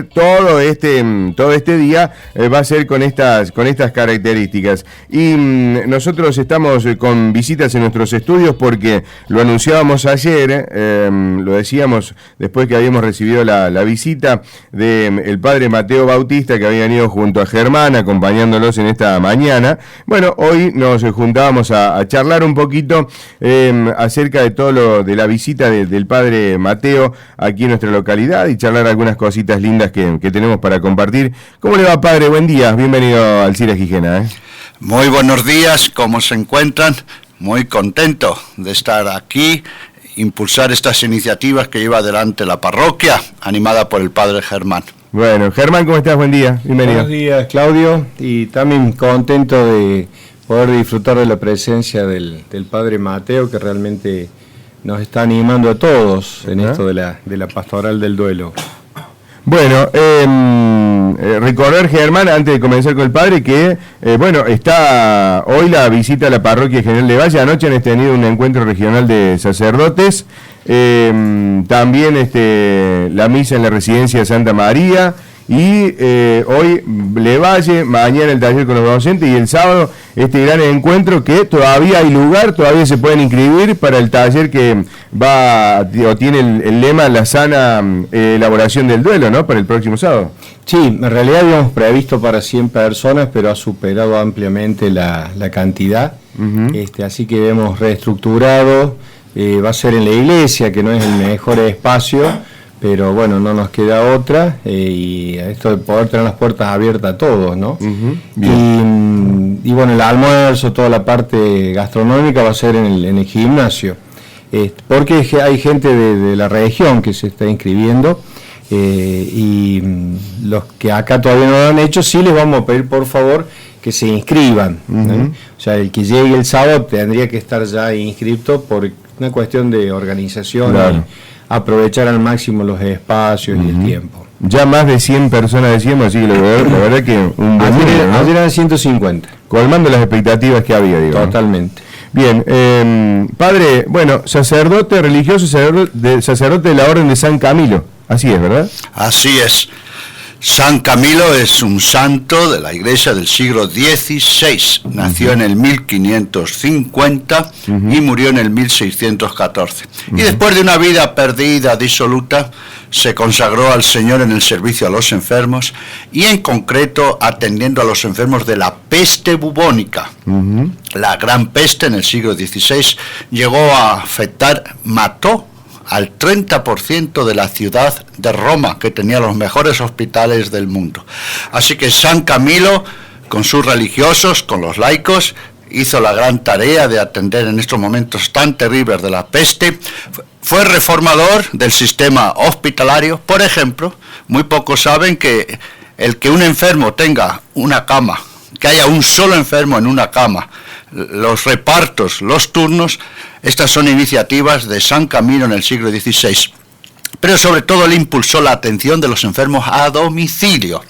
todo este día va a ser con estas características. Y nosotros estamos con visitas en nuestros estudios porque lo anunciábamos ayer, lo decíamos después que habíamos recibido la visita del padre Mateo Bautista, que había venido junto a Germán acompañándolos en esta mañana. Bueno, hoy nos juntábamos a charlar un poquito acerca de todo lo de la visita del padre Mateo aquí en nuestra localidad y charlar algunas cositas lindas que tenemos para compartir. ¿Cómo le va, padre? Buen día, bienvenido al CIRA Gijena. Muy buenos días, ¿cómo se encuentran? Muy contento de estar aquí, impulsar estas iniciativas que lleva adelante la parroquia, animada por el padre Germán. Bueno, Germán, ¿cómo estás? Buen día, bienvenido. Buenos días, Claudio, y también contento de poder disfrutar de la presencia del padre Mateo, que realmente nos está animando a todos en esto de la pastoral del duelo. Bueno, recordar, Germán, antes de comenzar con el padre, que está hoy la visita a la parroquia General de Valle. Anoche han tenido un encuentro regional de sacerdotes, también la misa en la residencia de Santa María, y hoy Levalle, mañana el taller con los docentes y el sábado este gran encuentro que todavía hay lugar, todavía se pueden inscribir para el taller que tiene el lema La sana elaboración del duelo, ¿no? Para el próximo sábado. Sí, en realidad habíamos previsto para 100 personas, pero ha superado ampliamente la cantidad, así que hemos reestructurado, va a ser en la iglesia, que no es el mejor espacio, pero bueno, no nos queda otra, y esto de poder tener las puertas abiertas a todos, ¿no? Y bueno, el almuerzo, toda la parte gastronómica va a ser en el gimnasio, porque hay gente de la región que se está inscribiendo, y los que acá todavía no lo han hecho, sí les vamos a pedir por favor que se inscriban, o sea, el que llegue el sábado tendría que estar ya inscrito por una cuestión de organización, claro, y aprovechar al máximo los espacios y el tiempo. Ya más de 100 personas decíamos, así que la verdad que un buen número, ¿no? Ayer eran 150. Colmando las expectativas que había, digo. Totalmente. Bien, padre, bueno, sacerdote religioso, sacerdote de la Orden de San Camilo, así es, ¿verdad? Así es. San Camilo es un santo de la iglesia del siglo XVI, nació en el 1550 y murió en el 1614. Y después de una vida perdida, disoluta, se consagró al Señor en el servicio a los enfermos y en concreto atendiendo a los enfermos de la peste bubónica. La gran peste en el siglo XVI llegó a afectar, mató al 30% de la ciudad de Roma, que tenía los mejores hospitales del mundo. Así que San Camilo, con sus religiosos, con los laicos, hizo la gran tarea de atender en estos momentos tan terribles de la peste. Fue reformador del sistema hospitalario. Por ejemplo, muy pocos saben que el que un enfermo tenga una cama, que haya un solo enfermo en una cama, los repartos, los turnos, estas son iniciativas de San Camilo en el siglo XVI. Pero sobre todo él impulsó la atención de los enfermos a domicilio.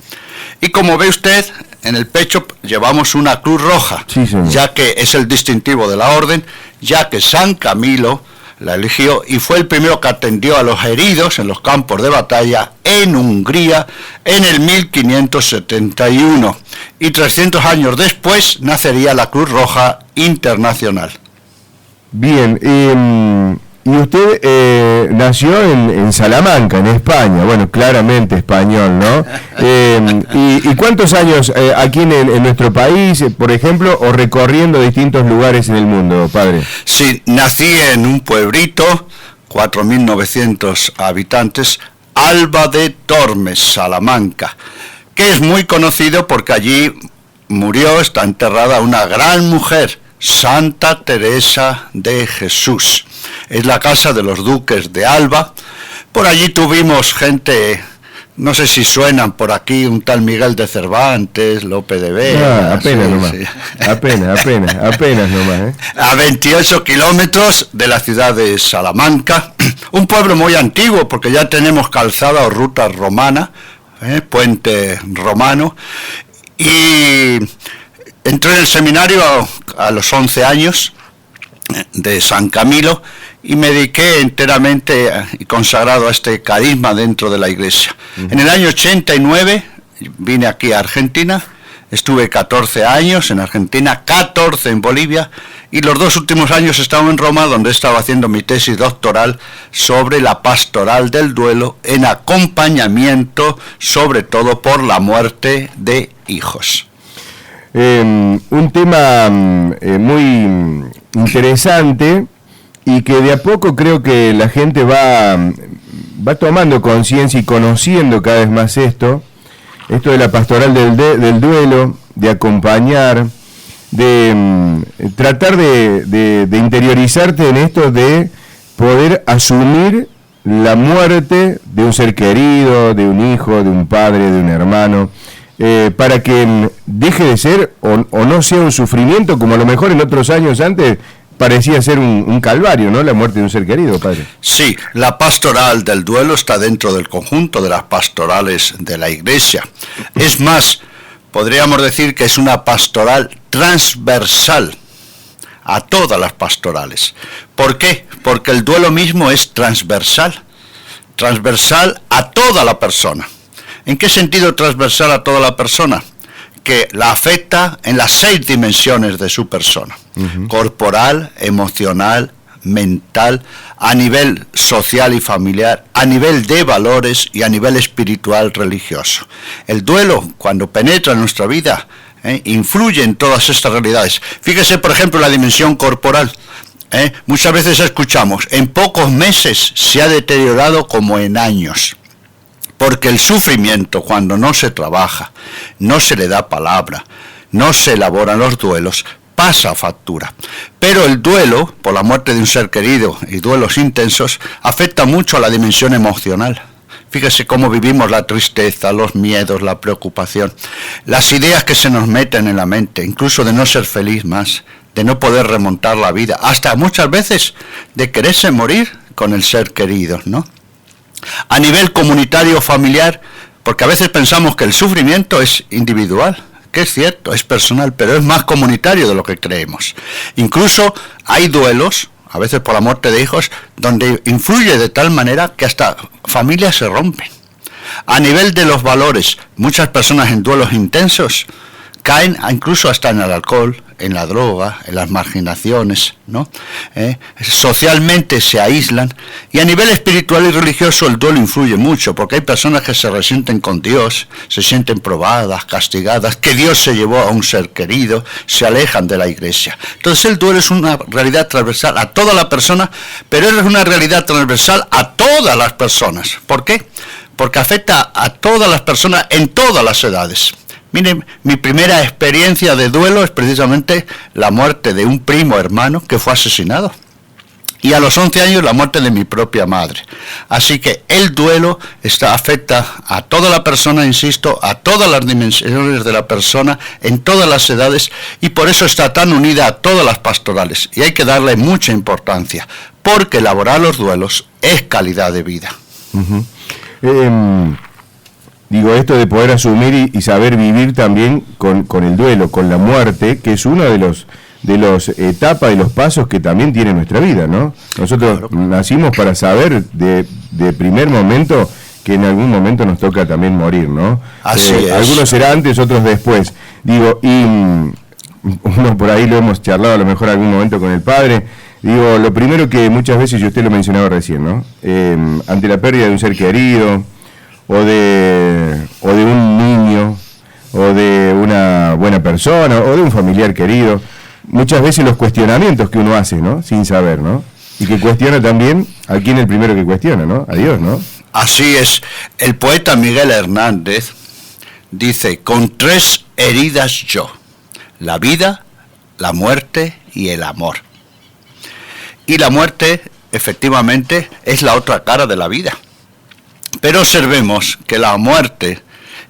Y como ve usted, en el pecho llevamos una cruz roja, sí, ya que es el distintivo de la orden, ya que San Camilo la eligió y fue el primero que atendió a los heridos en los campos de batalla en Hungría en el 1571. Y 300 años después nacería la Cruz Roja Internacional. Bien, y usted nació en Salamanca, en España, bueno, claramente español, ¿no? ¿Y cuántos años aquí en nuestro país, por ejemplo, o recorriendo distintos lugares en el mundo, padre? Sí, nací en un pueblito, 4.900 habitantes, Alba de Tormes, Salamanca, que es muy conocido porque allí murió, está enterrada una gran mujer, Santa Teresa de Jesús. Es la casa de los duques de Alba. Por allí tuvimos gente, no sé si suenan por aquí, un tal Miguel de Cervantes, Lope de Vega. Apenas sí, nomás, sí. apenas nomás. A 28 kilómetros de la ciudad de Salamanca, un pueblo muy antiguo porque ya tenemos calzada o ruta romana, puente romano, y entré en el seminario a los 11 años de San Camilo y me dediqué enteramente y consagrado a este carisma dentro de la iglesia. En el año 89 vine aquí a Argentina, estuve 14 años en Argentina, 14 en Bolivia, y los 2 últimos años he estado en Roma, donde estaba haciendo mi tesis doctoral sobre la pastoral del duelo en acompañamiento, sobre todo por la muerte de hijos. Un tema muy interesante y que de a poco creo que la gente va tomando conciencia y conociendo cada vez más esto de la pastoral del duelo, de acompañar, de tratar de interiorizarte en esto de poder asumir la muerte de un ser querido, de un hijo, de un padre, de un hermano, para que deje de ser o no sea un sufrimiento como a lo mejor en otros años antes parecía ser un calvario, ¿no? La muerte de un ser querido, padre. Sí, la pastoral del duelo está dentro del conjunto de las pastorales de la Iglesia. Es más, podríamos decir que es una pastoral transversal a todas las pastorales. ¿Por qué? Porque el duelo mismo es transversal a toda la persona. ¿En qué sentido transversal a toda la persona? Que la afecta en las 6 dimensiones de su persona, corporal, emocional, mental, a nivel social y familiar, a nivel de valores y a nivel espiritual religioso. El duelo, cuando penetra en nuestra vida, influye en todas estas realidades. Fíjese, por ejemplo, la dimensión corporal. Muchas veces escuchamos, en pocos meses se ha deteriorado como en años. Porque el sufrimiento, cuando no se trabaja, no se le da palabra, no se elaboran los duelos, pasa factura. Pero el duelo, por la muerte de un ser querido y duelos intensos, afecta mucho a la dimensión emocional. Fíjese cómo vivimos la tristeza, los miedos, la preocupación, las ideas que se nos meten en la mente, incluso de no ser feliz más, de no poder remontar la vida, hasta muchas veces de quererse morir con el ser querido, ¿no? A nivel comunitario familiar, porque a veces pensamos que el sufrimiento es individual, que es cierto, es personal, pero es más comunitario de lo que creemos. Incluso hay duelos, a veces por la muerte de hijos, donde influye de tal manera que hasta familias se rompen. A nivel de los valores, muchas personas en duelos intensos caen incluso hasta en el alcohol, en la droga, en las marginaciones, ¿no? Socialmente se aíslan, y a nivel espiritual y religioso el duelo influye mucho, porque hay personas que se resienten con Dios, se sienten probadas, castigadas, que Dios se llevó a un ser querido, se alejan de la iglesia. Entonces el duelo es una realidad transversal a toda la persona, pero es una realidad transversal a todas las personas. ¿Por qué? Porque afecta a todas las personas en todas las edades. Miren, mi primera experiencia de duelo es precisamente la muerte de un primo hermano que fue asesinado. Y a los 11 años la muerte de mi propia madre. Así que el duelo afecta a toda la persona, insisto, a todas las dimensiones de la persona, en todas las edades, y por eso está tan unida a todas las pastorales. Y hay que darle mucha importancia, porque elaborar los duelos es calidad de vida. Digo, esto de poder asumir y saber vivir también con el duelo, con la muerte, que es uno de los etapas, de los pasos que también tiene nuestra vida, ¿no? Nosotros nacimos para saber de primer momento que en algún momento nos toca también morir, ¿no? Así es. Algunos será antes, otros después. Digo, y uno por ahí lo hemos charlado a lo mejor algún momento con el padre. Digo, lo primero que muchas veces, y usted lo mencionaba recién, ¿no? Ante la pérdida de un ser querido, o de un niño, o de una buena persona, o de un familiar querido, muchas veces los cuestionamientos que uno hace, ¿no? Sin saber, ¿no? Y que cuestiona también a quién es el primero que cuestiona, ¿no? A Dios, ¿no? Así es. El poeta Miguel Hernández dice, con 3 heridas yo, la vida, la muerte y el amor. Y la muerte, efectivamente, es la otra cara de la vida. Pero observemos que la muerte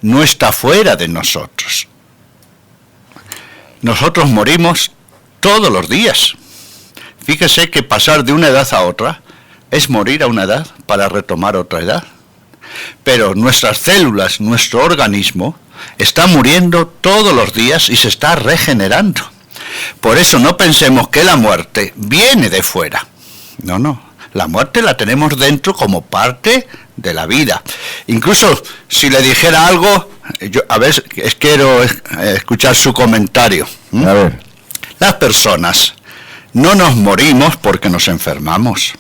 no está fuera de nosotros. Nosotros morimos todos los días. Fíjese que pasar de una edad a otra es morir a una edad para retomar otra edad. Pero nuestras células, nuestro organismo, está muriendo todos los días y se está regenerando. Por eso no pensemos que la muerte viene de fuera. No. La muerte la tenemos dentro como parte de la vida. Incluso si le dijera algo, yo a ver, quiero escuchar su comentario. A ver. Las personas no nos morimos porque nos enfermamos,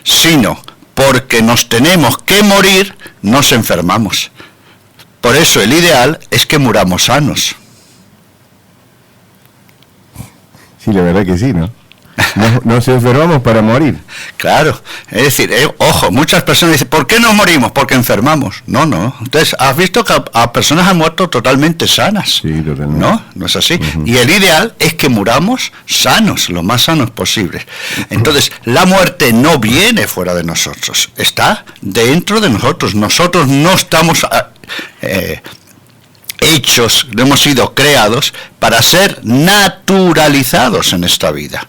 sino porque nos tenemos que morir, nos enfermamos. Por eso el ideal es que muramos sanos. Sí, la verdad que sí, ¿no? Nos enfermamos para morir. Claro, es decir, ojo, muchas personas dicen, ¿por qué nos morimos? Porque enfermamos. No. Entonces, has visto que a personas han muerto totalmente sanas. Sí, totalmente. No es así. Y el ideal es que muramos sanos, lo más sanos posible. Entonces, la muerte no viene fuera de nosotros, está dentro de nosotros. Nosotros no estamos hechos, no hemos sido creados para ser naturalizados en esta vida.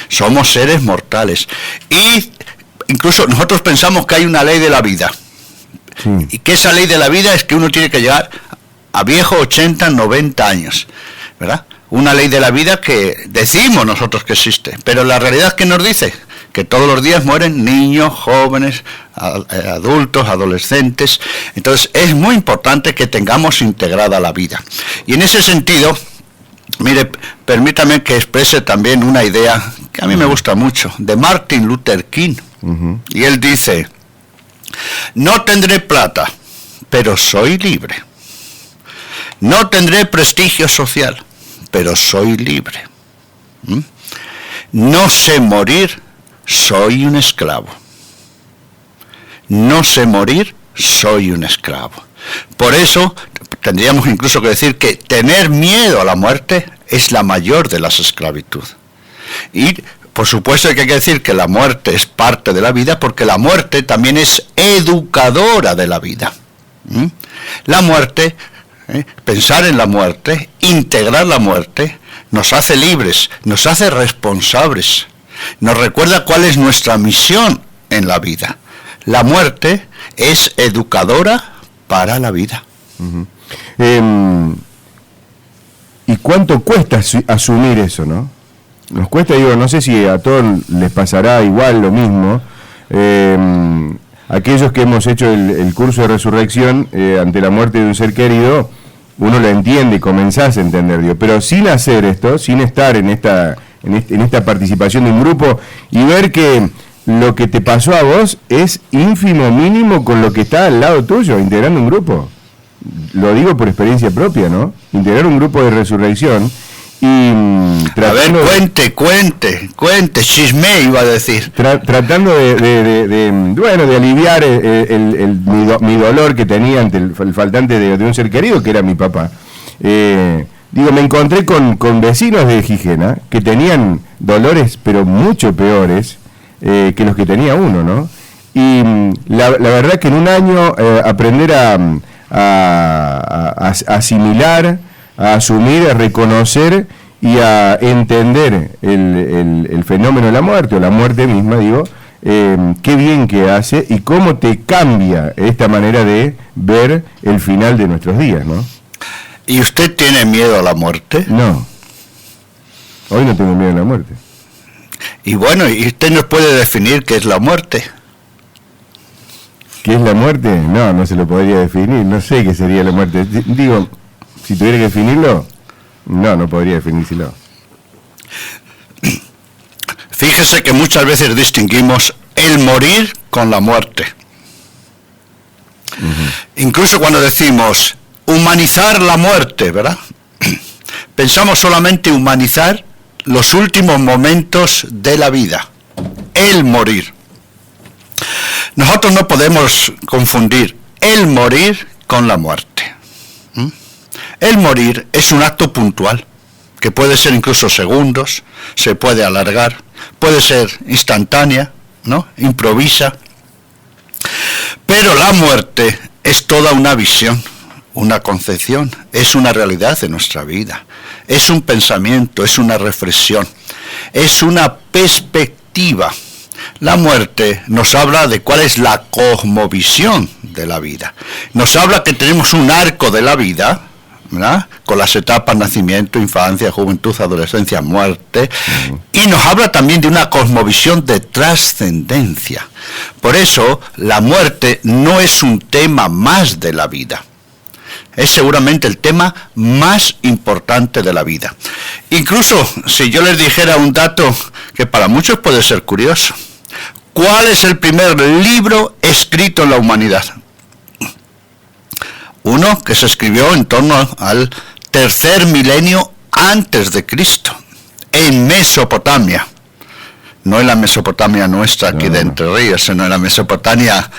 Somos seres mortales y incluso nosotros pensamos que hay una ley de la vida, y que esa ley de la vida es que uno tiene que llegar a viejo 80, 90 años, ¿verdad? Una ley de la vida que decimos nosotros que existe, pero la realidad es que nos dice que todos los días mueren niños, jóvenes, adultos, adolescentes. Entonces es muy importante que tengamos integrada la vida, y en ese sentido, mire, permítame que exprese también una idea que a mí me gusta mucho, de Martin Luther King. Y él dice, no tendré plata, pero soy libre. No tendré prestigio social, pero soy libre. No sé morir, soy un esclavo. No sé morir, soy un esclavo. Por eso tendríamos incluso que decir que tener miedo a la muerte es la mayor de las esclavitudes. Y por supuesto que hay que decir que la muerte es parte de la vida, porque la muerte también es educadora de la vida. La muerte, pensar en la muerte, integrar la muerte, nos hace libres, nos hace responsables, nos recuerda cuál es nuestra misión en la vida. La muerte es educadora para la vida. ¿Y cuánto cuesta asumir eso, no? Nos cuesta, digo, no sé si a todos les pasará igual lo mismo. Aquellos que hemos hecho el curso de resurrección ante la muerte de un ser querido, uno lo entiende y comenzás a entender, Dios, pero sin hacer esto, sin estar en esta participación de un grupo y ver que lo que te pasó a vos es ínfimo, mínimo con lo que está al lado tuyo, integrando un grupo. Lo digo por experiencia propia, ¿no? Integrar un grupo de resurrección y a ver, cuente, chisme iba a decir. Tratando de aliviar mi dolor que tenía ante el faltante de un ser querido, que era mi papá. Me encontré con vecinos de Gijena que tenían dolores, pero mucho peores que los que tenía uno, ¿no? Y la verdad que en un año aprender a asimilar, a asumir, a reconocer y a entender el fenómeno de la muerte, o la muerte misma, qué bien que hace y cómo te cambia esta manera de ver el final de nuestros días, ¿no? ¿Y usted tiene miedo a la muerte? No, hoy no tengo miedo a la muerte. Y bueno, ¿y usted nos puede definir qué es la muerte? ¿Qué es la muerte? No se lo podría definir, no sé qué sería la muerte. Digo, si tuviera que definirlo, no podría definírselo. Fíjese que muchas veces distinguimos el morir con la muerte. Incluso cuando decimos humanizar la muerte, ¿verdad? Pensamos solamente humanizar los últimos momentos de la vida, el morir. Nosotros no podemos confundir el morir con la muerte. El morir es un acto puntual, que puede ser incluso segundos, se puede alargar, puede ser instantánea, ¿no? Improvisa. Pero la muerte es toda una visión, una concepción, es una realidad de nuestra vida, es un pensamiento, es una reflexión, es una perspectiva. La muerte nos habla de cuál es la cosmovisión de la vida. Nos habla que tenemos un arco de la vida, ¿verdad? Con las etapas nacimiento, infancia, juventud, adolescencia, muerte, y nos habla también de una cosmovisión de trascendencia. Por eso, la muerte no es un tema más de la vida. Es seguramente el tema más importante de la vida. Incluso si yo les dijera un dato que para muchos puede ser curioso. ¿Cuál es el primer libro escrito en la humanidad? Uno que se escribió en torno al tercer milenio antes de Cristo, en Mesopotamia. No en la Mesopotamia nuestra aquí de Entre Ríos, sino en la Mesopotamia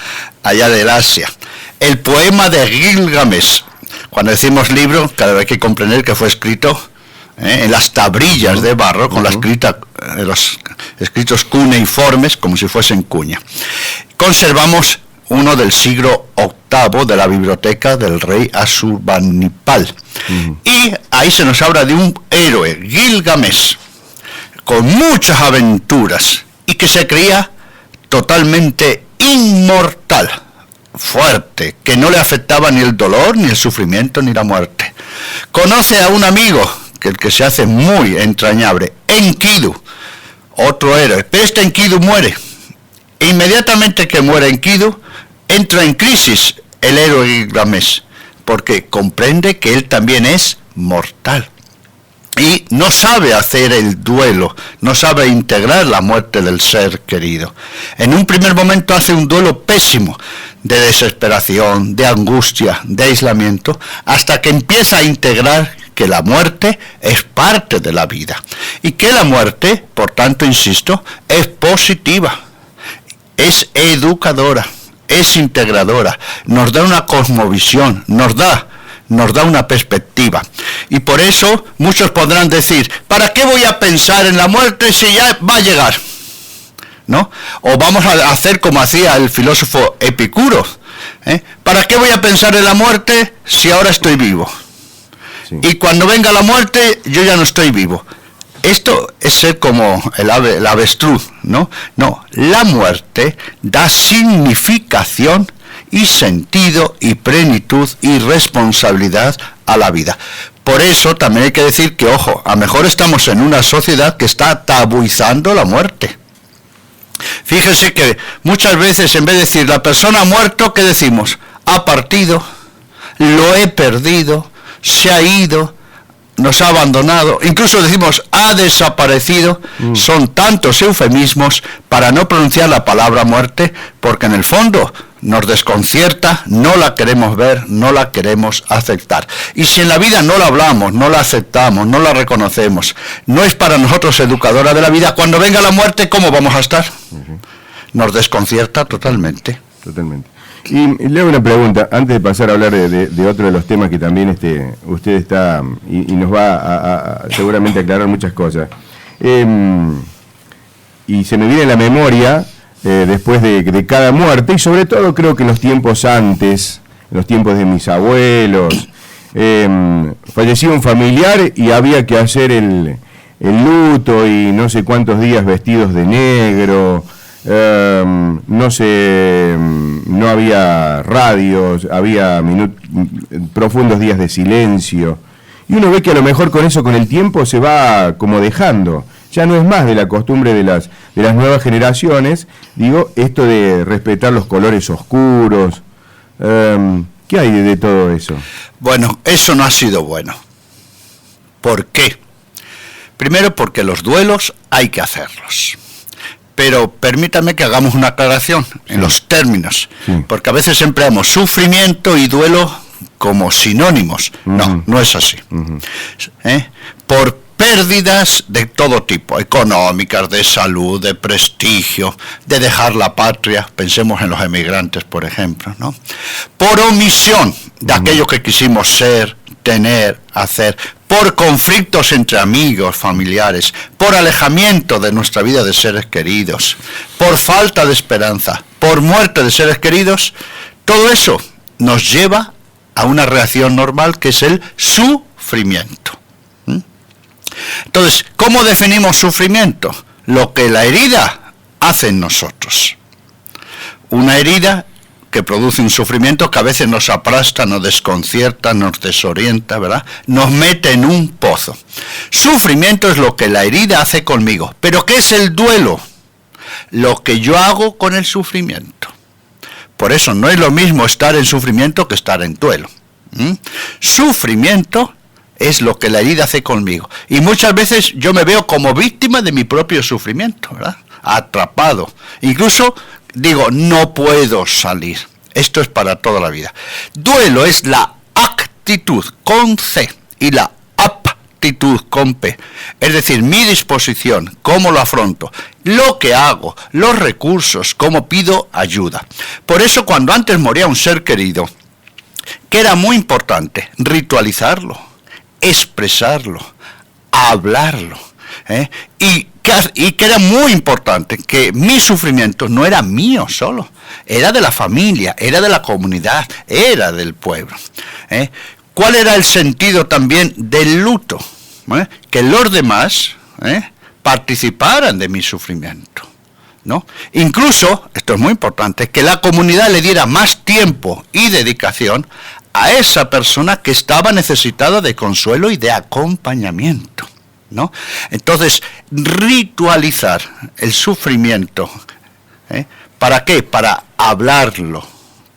allá del Asia. El poema de Gilgamesh. Cuando decimos libro, claro, hay que comprender que fue escrito en las tabrillas de barro, con los escritos cuneiformes, como si fuesen cuña. Conservamos uno del siglo VIII de la biblioteca del rey Asurbanipal. Y ahí se nos habla de un héroe, Gilgamesh, con muchas aventuras, y que se creía totalmente inmortal, fuerte, que no le afectaba ni el dolor, ni el sufrimiento, ni la muerte. Conoce a un amigo, que se hace muy entrañable, Enkidu, otro héroe, pero este Enkidu muere. E inmediatamente que muere Enkidu, entra en crisis el héroe Gilgamesh, porque comprende que él también es mortal. Y no sabe hacer el duelo, no sabe integrar la muerte del ser querido. En un primer momento hace un duelo pésimo, de desesperación, de angustia, de aislamiento, hasta que empieza a integrar que la muerte es parte de la vida. Y que la muerte, por tanto, insisto, es positiva, es educadora, es integradora, nos da una cosmovisión, nos da una perspectiva. Y por eso muchos podrán decir, ¿para qué voy a pensar en la muerte si ya va a llegar? ¿No? O vamos a hacer como hacía el filósofo Epicuro. ¿Para qué voy a pensar en la muerte si ahora estoy vivo? Sí. Y cuando venga la muerte, yo ya no estoy vivo. Esto es ser como el avestruz, ¿no? No, la muerte da significación y sentido y plenitud y responsabilidad a la vida. Por eso también hay que decir que, ojo, a lo mejor estamos en una sociedad que está tabuizando la muerte. Fíjese que muchas veces en vez de decir la persona ha muerto, ¿qué decimos? Ha partido, lo he perdido, se ha ido, nos ha abandonado, incluso decimos ha desaparecido. Son tantos eufemismos para no pronunciar la palabra muerte, porque en el fondo nos desconcierta, no la queremos ver, no la queremos aceptar. Y si en la vida no la hablamos, no la aceptamos, no la reconocemos, no es para nosotros educadora de la vida, cuando venga la muerte, ¿cómo vamos a estar? Nos desconcierta totalmente. Totalmente. Y le hago una pregunta, antes de pasar a hablar de otro de los temas que también usted está, y nos va a seguramente aclarar muchas cosas. Y se me viene a la memoria, después de cada muerte, y sobre todo creo que en los tiempos antes, en los tiempos de mis abuelos, fallecía un familiar y había que hacer el luto y no sé cuántos días vestidos de negro. No había radios, había profundos días de silencio, y uno ve que a lo mejor con eso, con el tiempo, se va como dejando. Ya no es más de la costumbre de las nuevas generaciones, digo, esto de respetar los colores oscuros. ¿Qué hay de todo eso? Bueno, eso no ha sido bueno. ¿Por qué? Primero, porque los duelos hay que hacerlos. Pero permítame que hagamos una aclaración en los términos, porque a veces empleamos sufrimiento y duelo como sinónimos. No es así. Por pérdidas de todo tipo, económicas, de salud, de prestigio, de dejar la patria, pensemos en los emigrantes, por ejemplo, ¿no? Por omisión de aquello que quisimos ser, tener, hacer, por conflictos entre amigos, familiares, por alejamiento de nuestra vida de seres queridos, por falta de esperanza, por muerte de seres queridos, todo eso nos lleva a una reacción normal que es el sufrimiento. Entonces, ¿cómo definimos sufrimiento? Lo que la herida hace en nosotros. Una herida que produce un sufrimiento que a veces nos aplasta, nos desconcierta, nos desorienta, ¿verdad? Nos mete en un pozo. Sufrimiento es lo que la herida hace conmigo. ¿Pero qué es el duelo? Lo que yo hago con el sufrimiento. Por eso no es lo mismo estar en sufrimiento que estar en duelo. Sufrimiento es lo que la herida hace conmigo. Y muchas veces yo me veo como víctima de mi propio sufrimiento, ¿verdad? Atrapado. Incluso digo, no puedo salir. Esto es para toda la vida. Duelo es la actitud con C y la aptitud con P. Es decir, mi disposición, cómo lo afronto, lo que hago, los recursos, cómo pido ayuda. Por eso cuando antes moría un ser querido, que era muy importante ritualizarlo, expresarlo, hablarlo, y que era muy importante que mi sufrimiento no era mío solo, era de la familia, era de la comunidad, era del pueblo. ¿Cuál era el sentido también del luto? Que los demás participaran de mi sufrimiento, ¿no? Incluso, esto es muy importante, que la comunidad le diera más tiempo y dedicación a esa persona que estaba necesitada de consuelo y de acompañamiento, ¿no? Entonces, ritualizar el sufrimiento, ¿para qué? Para hablarlo,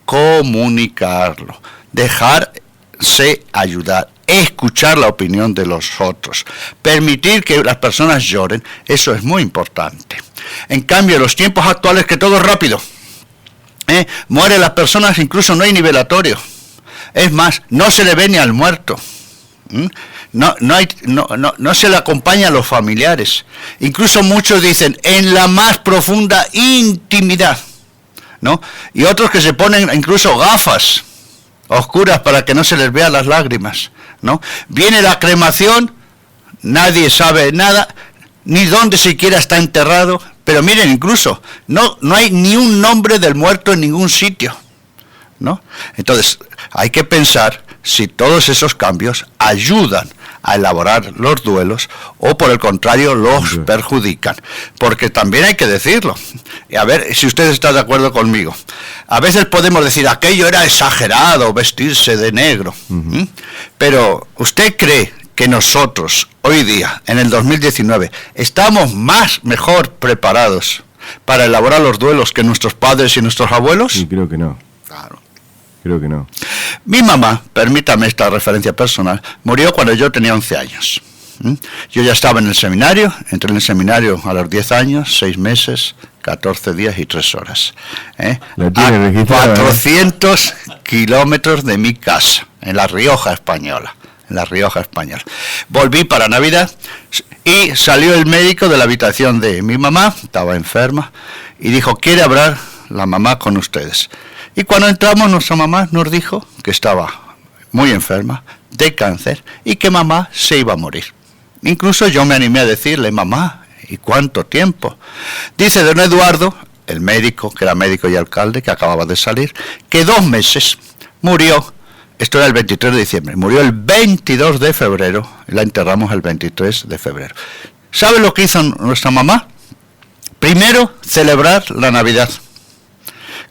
comunicarlo, dejarse ayudar, escuchar la opinión de los otros, permitir que las personas lloren, eso es muy importante. En cambio, en los tiempos actuales que todo es rápido, mueren las personas, incluso no hay nivelatorio. Es más, no se le ve ni al muerto. No se le acompaña a los familiares. Incluso muchos dicen, en la más profunda intimidad, ¿no? Y otros que se ponen incluso gafas oscuras para que no se les vean las lágrimas, ¿no? Viene la cremación, nadie sabe nada, ni dónde siquiera está enterrado, pero miren, incluso no hay ni un nombre del muerto en ningún sitio, ¿no? Entonces, hay que pensar si todos esos cambios ayudan a elaborar los duelos o por el contrario los perjudican, porque también hay que decirlo, y a ver si usted está de acuerdo conmigo. A veces podemos decir, aquello era exagerado, vestirse de negro, pero ¿usted cree que nosotros hoy día, en el 2019, estamos mejor preparados para elaborar los duelos que nuestros padres y nuestros abuelos? Sí, creo que no. Claro. Creo que no. Mi mamá, permítame esta referencia personal, murió cuando yo tenía 11 años. Yo ya estaba en el seminario, entré en el seminario a los 10 años, 6 meses, 14 días y 3 horas. La tiene registrada, 400 kilómetros de mi casa, en La Rioja Española. En La Rioja Española. Volví para Navidad y salió el médico de la habitación de mi mamá, estaba enferma, y dijo, ¿quiere hablar la mamá con ustedes? Y cuando entramos, nuestra mamá nos dijo que estaba muy enferma, de cáncer, y que mamá se iba a morir. Incluso yo me animé a decirle, mamá, ¿y cuánto tiempo? Dice don Eduardo, el médico, que era médico y alcalde, que acababa de salir, que 2 meses murió. Esto era el 23 de diciembre, murió el 22 de febrero, y la enterramos el 23 de febrero. ¿Sabe lo que hizo nuestra mamá? Primero, celebrar la Navidad.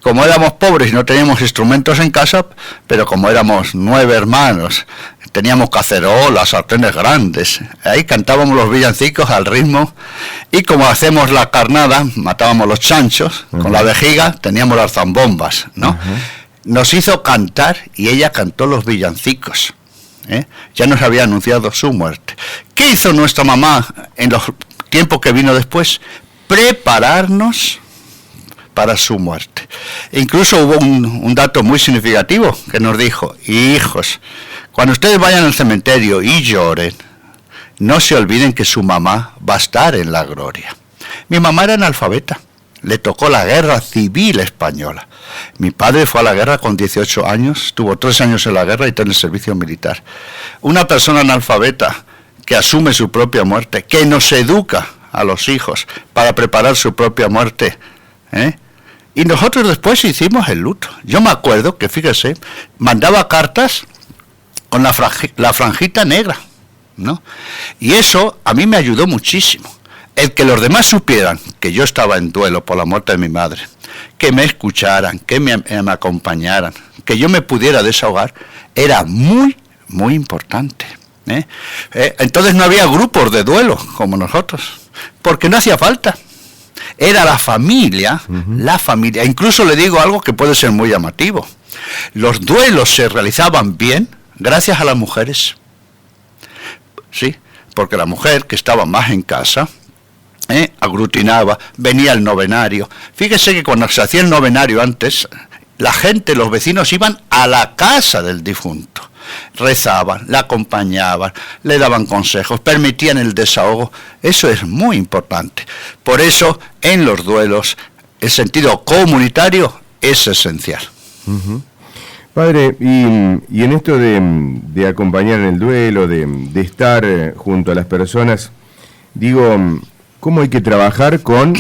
Como éramos pobres y no teníamos instrumentos en casa, pero como éramos 9 hermanos, teníamos cacerolas, sartenes grandes, ahí cantábamos los villancicos al ritmo, y como hacemos la carnada, matábamos los chanchos, con la vejiga teníamos las zambombas, ¿no? Nos hizo cantar y ella cantó los villancicos. Ya nos había anunciado su muerte. ¿Qué hizo nuestra mamá en los tiempos que vino después? Prepararnos para su muerte. Incluso hubo un dato muy significativo que nos dijo, hijos, cuando ustedes vayan al cementerio y lloren, no se olviden que su mamá va a estar en la gloria. Mi mamá era analfabeta, le tocó la guerra civil española. Mi padre fue a la guerra con 18 años, estuvo 3 años en la guerra y está en el servicio militar. Una persona analfabeta que asume su propia muerte, que nos educa a los hijos para preparar su propia muerte, y nosotros después hicimos el luto. Yo me acuerdo que, fíjese, mandaba cartas con la franjita negra, ¿no? Y eso a mí me ayudó muchísimo. el que los demás supieran que yo estaba en duelo por la muerte de mi madre, que me escucharan, que me acompañaran, que yo me pudiera desahogar, era muy, muy importante. Entonces no había grupos de duelo como nosotros, porque no hacía falta. Era la familia, Incluso le digo algo que puede ser muy llamativo. Los duelos se realizaban bien gracias a las mujeres. Sí, porque la mujer que estaba más en casa, aglutinaba, venía el novenario. Fíjese que cuando se hacía el novenario antes, la gente, los vecinos iban a la casa del difunto. Rezaban, la acompañaban, le daban consejos, permitían el desahogo. Eso es muy importante. Por eso, en los duelos, el sentido comunitario es esencial. Padre, y en esto de acompañar en el duelo, de estar junto a las personas, digo, ¿cómo hay que trabajar con...?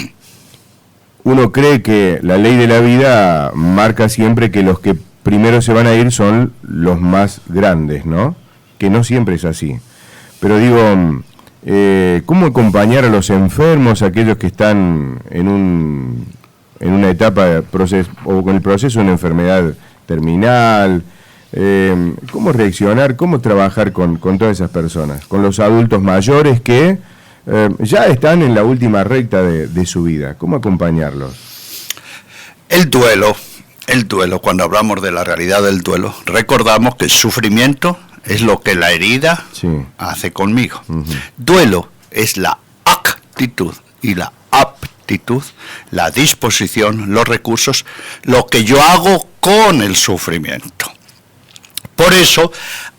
Uno cree que la ley de la vida marca siempre que los que primero se van a ir son los más grandes, ¿no? Que no siempre es así. Pero digo, ¿cómo acompañar a los enfermos, aquellos que están en una etapa o con el proceso de una enfermedad terminal? ¿Cómo reaccionar, cómo trabajar con todas esas personas? Con los adultos mayores que ya están en la última recta de su vida. ¿Cómo acompañarlos? El duelo, cuando hablamos de la realidad del duelo, recordamos que el sufrimiento es lo que la herida hace conmigo. Duelo es la actitud y la aptitud, la disposición, los recursos, lo que yo hago con el sufrimiento. Por eso,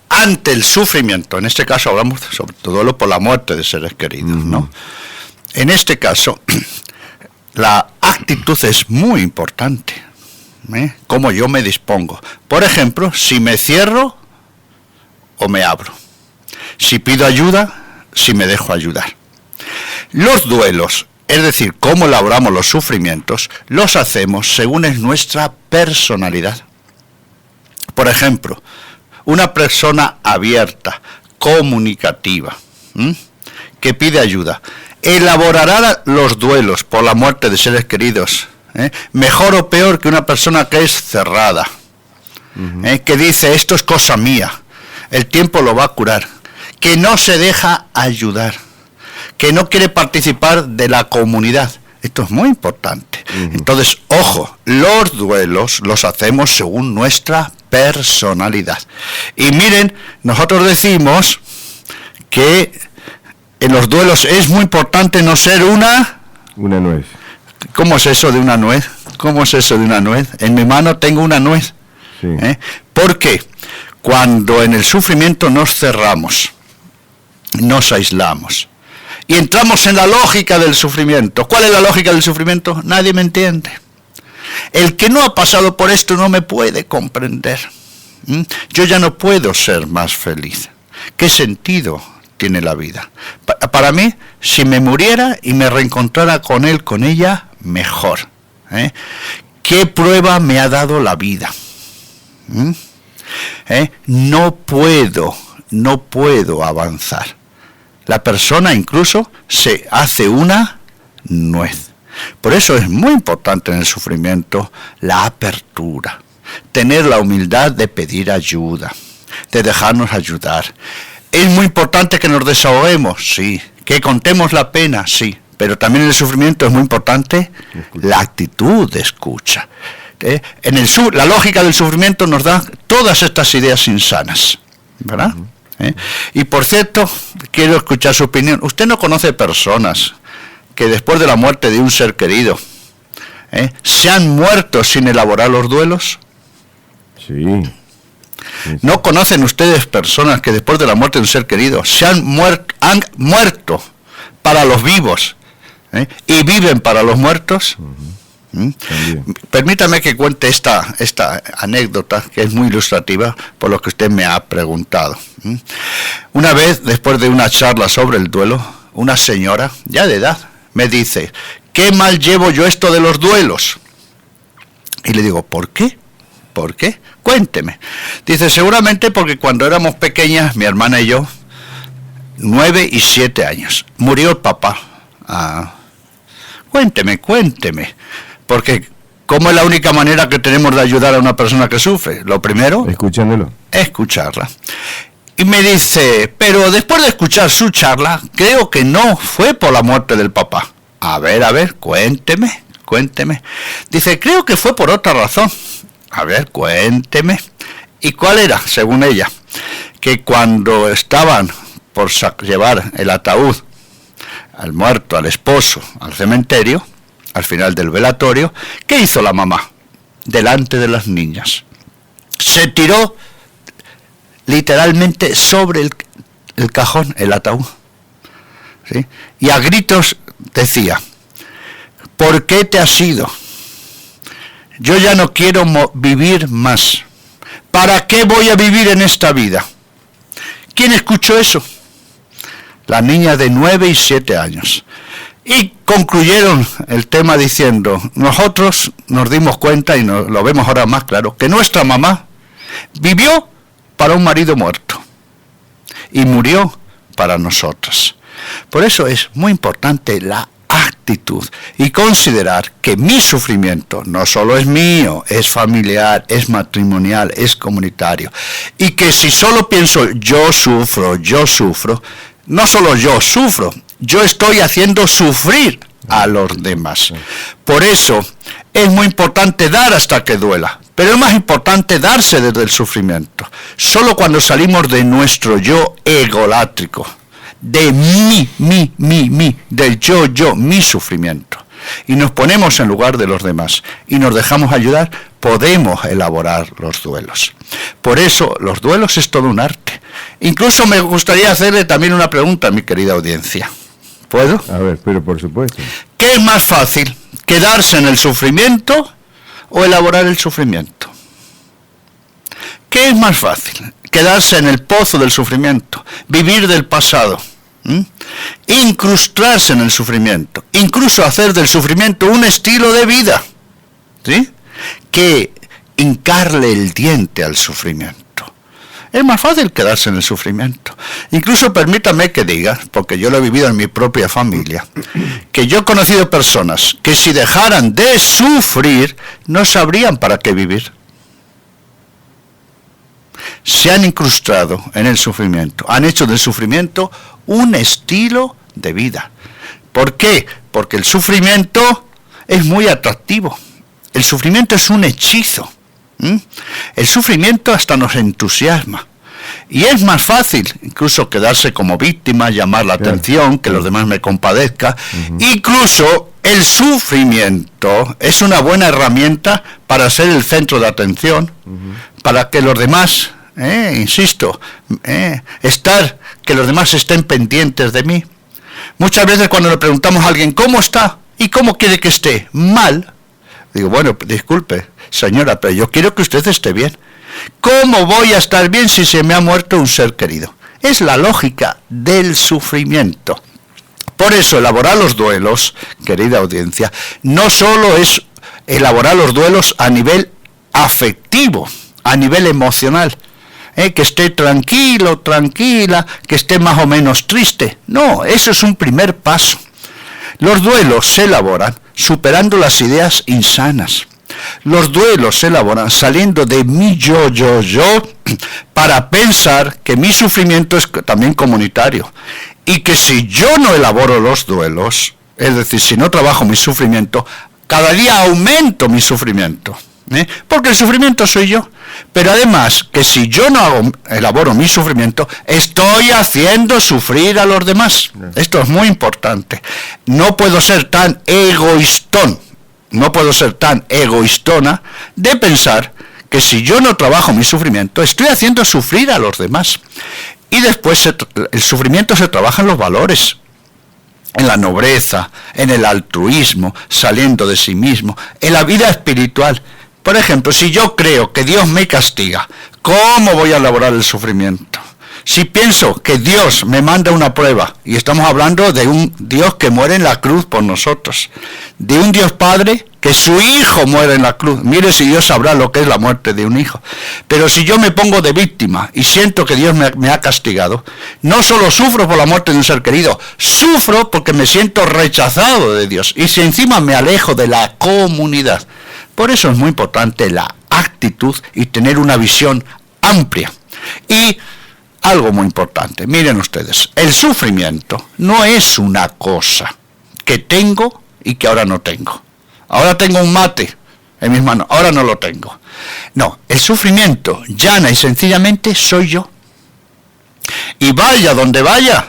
ante el sufrimiento, en este caso hablamos sobre todo duelo por la muerte de seres queridos, ¿no? En este caso, la actitud es muy importante, cómo yo me dispongo. Por ejemplo, si me cierro o me abro, si pido ayuda, si me dejo ayudar. Los duelos, es decir, cómo elaboramos los sufrimientos, los hacemos según es nuestra personalidad. Por ejemplo, una persona abierta, comunicativa, que pide ayuda, elaborará los duelos por la muerte de seres queridos, mejor o peor que una persona que es cerrada, que dice, esto es cosa mía, el tiempo lo va a curar, que no se deja ayudar, que no quiere participar de la comunidad. Esto es muy importante. Entonces, ojo, los duelos los hacemos según nuestra personalidad. Y miren, nosotros decimos que en los duelos es muy importante no ser una nuez. ¿Cómo es eso de una nuez? ¿Cómo es eso de una nuez? En mi mano tengo una nuez. Sí. ¿Por qué? Cuando en el sufrimiento nos cerramos, nos aislamos y entramos en la lógica del sufrimiento. ¿Cuál es la lógica del sufrimiento? Nadie me entiende. El que no ha pasado por esto no me puede comprender. Yo ya no puedo ser más feliz. ¿Qué sentido tiene la vida? Para mí, si me muriera y me reencontrara con él, con ella, mejor. ¿Qué prueba me ha dado la vida? No puedo avanzar. La persona incluso se hace una nuez. Por eso es muy importante en el sufrimiento la apertura, tener la humildad de pedir ayuda, de dejarnos ayudar. Es muy importante que nos desahoguemos, sí, que contemos la pena, sí, pero también en el sufrimiento es muy importante la actitud de escucha. La lógica del sufrimiento nos da todas estas ideas insanas, ¿verdad? Y por cierto, quiero escuchar su opinión. ¿Usted no conoce personas que después de la muerte de un ser querido se han muerto sin elaborar los duelos? Sí. ¿No conocen ustedes personas que después de la muerte de un ser querido han muerto para los vivos y viven para los muertos? Permítame que cuente esta anécdota que es muy ilustrativa por lo que usted me ha preguntado. Una vez, después de una charla sobre el duelo, una señora ya de edad me dice, ¿qué mal llevo yo esto de los duelos? Y le digo, ¿por qué? ¿Por qué? Cuénteme. Dice, seguramente porque cuando éramos pequeñas, mi hermana y yo, 9 y 7 años, murió el papá Cuénteme, porque ¿cómo es la única manera que tenemos de ayudar a una persona que sufre? Lo primero, escuchándolo. Escucharla. Y me dice, pero después de escuchar su charla, creo que no fue por la muerte del papá. A ver, cuénteme. Dice, creo que fue por otra razón. A ver, cuénteme. ¿Y cuál era, según ella? Que cuando estaban por llevar el ataúd al muerto, al esposo, al cementerio, al final del velatorio, ¿qué hizo la mamá? Delante de las niñas. Se tiró literalmente sobre el cajón, el ataúd. ¿Sí? Y a gritos decía, ¿por qué te has ido? Yo ya no quiero vivir más. ¿Para qué voy a vivir en esta vida? ¿Quién escuchó eso? La niña de 9 y 7 años. Y concluyeron el tema diciendo, nosotros nos dimos cuenta, y lo vemos ahora más claro, que nuestra mamá vivió para un marido muerto y murió para nosotras. Por eso es muy importante la actitud y considerar que mi sufrimiento no solo es mío, es familiar, es matrimonial, es comunitario. Y que si solo pienso yo sufro, no solo yo sufro, yo estoy haciendo sufrir a los demás. Por eso es muy importante dar hasta que duela, pero es más importante darse desde el sufrimiento. Solo cuando salimos de nuestro yo egolátrico, de mí, del yo, mi sufrimiento, y nos ponemos en lugar de los demás y nos dejamos ayudar, podemos elaborar los duelos. Por eso los duelos es todo un arte. Incluso me gustaría hacerle también una pregunta a mi querida audiencia. ¿Puedo? A ver, pero por supuesto. ¿Qué es más fácil, quedarse en el sufrimiento o elaborar el sufrimiento? ¿Qué es más fácil? Quedarse en el pozo del sufrimiento, vivir del pasado, incrustarse en el sufrimiento, incluso hacer del sufrimiento un estilo de vida, ¿sí? Que hincarle el diente al sufrimiento. Es más fácil quedarse en el sufrimiento. Incluso permítame que diga, porque yo lo he vivido en mi propia familia, que yo he conocido personas que si dejaran de sufrir, no sabrían para qué vivir. Se han incrustado en el sufrimiento, han hecho del sufrimiento un estilo de vida. ¿Por qué? Porque el sufrimiento es muy atractivo. El sufrimiento es un hechizo. El sufrimiento hasta nos entusiasma. Y es más fácil incluso quedarse como víctima, llamar la atención, que los demás me compadezcan. Incluso el sufrimiento es una buena herramienta para ser el centro de atención, para que los demás, que los demás estén pendientes de mí. Muchas veces cuando le preguntamos a alguien, ¿cómo está? ¿Y cómo quiere que esté? Mal. Digo, bueno, disculpe, señora, pero yo quiero que usted esté bien. ¿Cómo voy a estar bien si se me ha muerto un ser querido? Es la lógica del sufrimiento. Por eso elaborar los duelos, querida audiencia, no solo es elaborar los duelos a nivel afectivo, a nivel emocional, que esté tranquilo, tranquila, que esté más o menos triste. No, eso es un primer paso. Los duelos se elaboran superando las ideas insanas. Los duelos se elaboran saliendo de mi yo, para pensar que mi sufrimiento es también comunitario. Y que si yo no elaboro los duelos, es decir, si no trabajo mi sufrimiento, cada día aumento mi sufrimiento. Porque el sufrimiento soy yo. Pero además, que si yo no elaboro mi sufrimiento, estoy haciendo sufrir a los demás. Esto es muy importante. No puedo ser tan egoístón, no puedo ser tan egoístona de pensar que si yo no trabajo mi sufrimiento, estoy haciendo sufrir a los demás. Y después el sufrimiento se trabaja en los valores, en la nobleza, en el altruismo, saliendo de sí mismo, en la vida espiritual. Por ejemplo, si yo creo que Dios me castiga, ¿cómo voy a elaborar el sufrimiento? Si pienso que Dios me manda una prueba, y estamos hablando de un Dios que muere en la cruz por nosotros, de un Dios Padre que su hijo muere en la cruz. Mire si Dios sabrá lo que es la muerte de un hijo. Pero si yo me pongo de víctima y siento que Dios me ha castigado, no solo sufro por la muerte de un ser querido, sufro porque me siento rechazado de Dios. Y si encima me alejo de la comunidad. Por eso es muy importante la actitud y tener una visión amplia. Y algo muy importante, miren ustedes, el sufrimiento no es una cosa que tengo y que ahora no tengo. Ahora tengo un mate en mis manos, ahora no lo tengo. No, el sufrimiento, llana y sencillamente, soy yo. Y vaya donde vaya,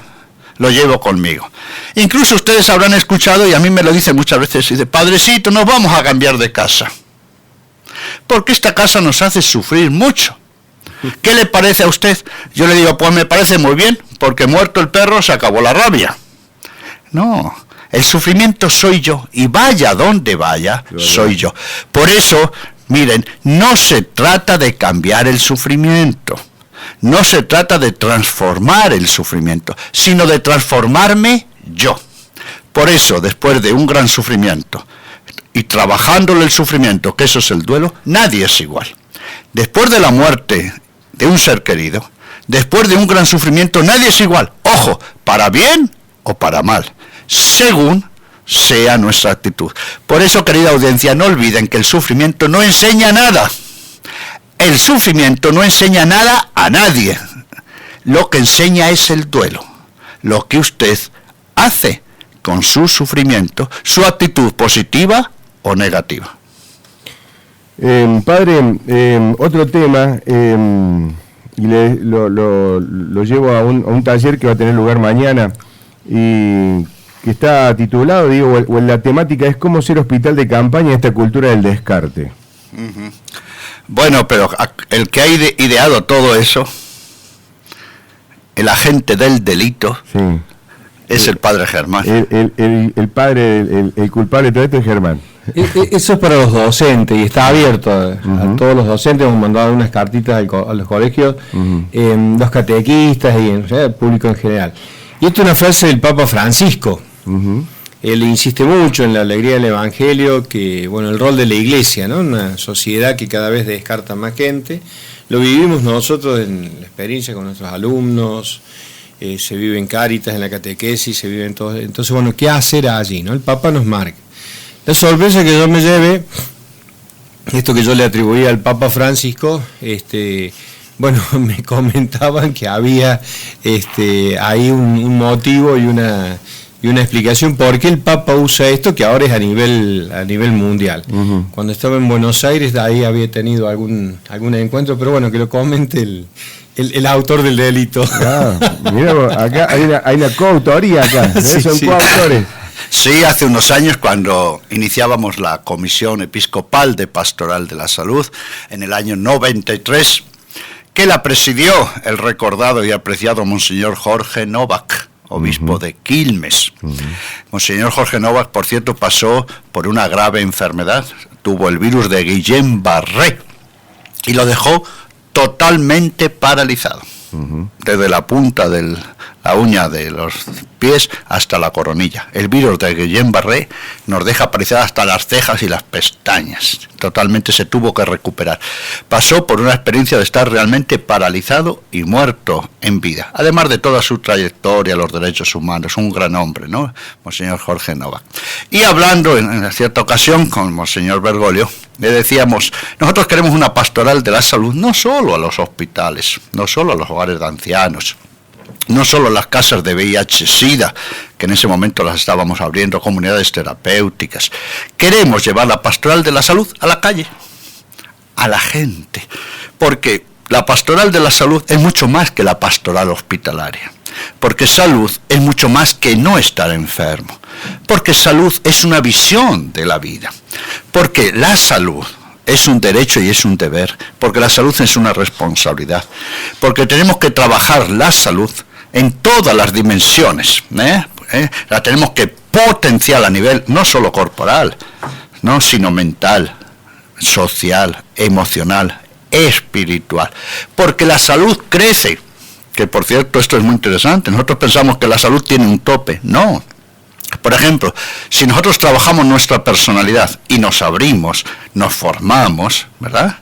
lo llevo conmigo. Incluso ustedes habrán escuchado, y a mí me lo dicen muchas veces, dice, padrecito, nos vamos a cambiar de casa. Porque esta casa nos hace sufrir mucho. ¿Qué le parece a usted? Yo le digo, pues me parece muy bien, porque muerto el perro se acabó la rabia. No, el sufrimiento soy yo, y vaya donde vaya, soy yo. Por eso, miren, no se trata de cambiar el sufrimiento, no se trata de transformar el sufrimiento, sino de transformarme yo. Por eso, después de un gran sufrimiento, y trabajándole el sufrimiento, que eso es el duelo, nadie es igual. Después de la muerte de un ser querido, después de un gran sufrimiento, nadie es igual. Ojo, para bien o para mal, según sea nuestra actitud. Por eso, querida audiencia, no olviden que el sufrimiento no enseña nada. El sufrimiento no enseña nada a nadie. Lo que enseña es el duelo. Lo que usted hace con su sufrimiento, su actitud positiva o negativa. Padre, otro tema, y lo llevo a un taller que va a tener lugar mañana, y que está titulado, digo, o la temática es cómo ser hospital de campaña en esta cultura del descarte. Uh-huh. Bueno, pero el que ha ideado todo eso, el agente del delito, sí, es el padre Germán. El padre, el culpable de todo esto es Germán. Eso es para los docentes y está abierto a todos los docentes. Hemos mandado unas cartitas a los colegios, los catequistas y el público en general. Y esto es una frase del Papa Francisco. Él insiste mucho en la alegría del Evangelio, que bueno, el rol de la Iglesia, ¿no? Una sociedad que cada vez descarta más gente. Lo vivimos nosotros en la experiencia con nuestros alumnos. Se vive en Cáritas, en la catequesis, se vive en todo. Entonces, bueno, ¿qué hacer allí, no? El Papa nos marca. La sorpresa que yo me llevé, esto que yo le atribuía al Papa Francisco, bueno, me comentaban que había ahí un motivo y una explicación por qué el Papa usa esto, que ahora es a nivel mundial. Cuando estaba en Buenos Aires, ahí había tenido algún encuentro, pero bueno, que lo comente el autor del delito. Mira, acá hay una coautoría acá, sí, son coautores. Sí, hace unos años, cuando iniciábamos la Comisión Episcopal de Pastoral de la Salud, en el año 93, que la presidió el recordado y apreciado Monseñor Jorge Novak, obispo de Quilmes. Monseñor Jorge Novak, por cierto, pasó por una grave enfermedad, tuvo el virus de Guillain-Barré y lo dejó totalmente paralizado, desde la punta de la uña de los pies hasta la coronilla. El virus de Guillain-Barré nos deja paralizadas hasta las cejas y las pestañas. Totalmente se tuvo que recuperar. Pasó por una experiencia de estar realmente paralizado y muerto en vida. Además de toda su trayectoria, los derechos humanos, un gran hombre, ¿no? Monseñor Jorge Novak. Y hablando en cierta ocasión con Monseñor Bergoglio, le decíamos, nosotros queremos una pastoral de la salud, no solo a los hospitales, no solo a los hogares de ancianos, no solo las casas de VIH-Sida, que en ese momento las estábamos abriendo, comunidades terapéuticas. Queremos llevar la pastoral de la salud a la calle, a la gente, porque la pastoral de la salud es mucho más que la pastoral hospitalaria, porque salud es mucho más que no estar enfermo, porque salud es una visión de la vida, porque la salud es un derecho y es un deber, porque la salud es una responsabilidad, porque tenemos que trabajar la salud en todas las dimensiones, la tenemos que potenciar a nivel no solo corporal, no, sino mental, social, emocional, espiritual, porque la salud crece que por cierto esto es muy interesante, nosotros pensamos que la salud tiene un tope, no. Por ejemplo, si nosotros trabajamos nuestra personalidad y nos abrimos, nos formamos, ¿verdad?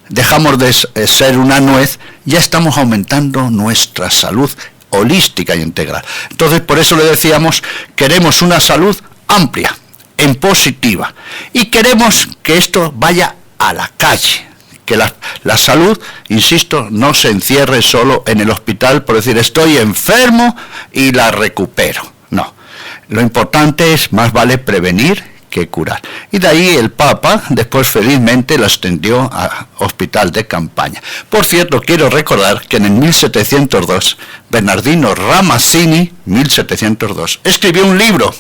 Dejamos de ser una nuez, ya estamos aumentando nuestra salud holística y integral. Entonces, por eso le decíamos, queremos una salud amplia, en positiva, y queremos que esto vaya a la calle, que la salud, insisto, no se encierre solo en el hospital por decir estoy enfermo y la recupero, no. Lo importante es, más vale prevenir que curar. Y de ahí el Papa después felizmente lo extendió a hospital de campaña. Por cierto, quiero recordar que en el 1702, Bernardino Ramazzini, 1702, escribió un libro,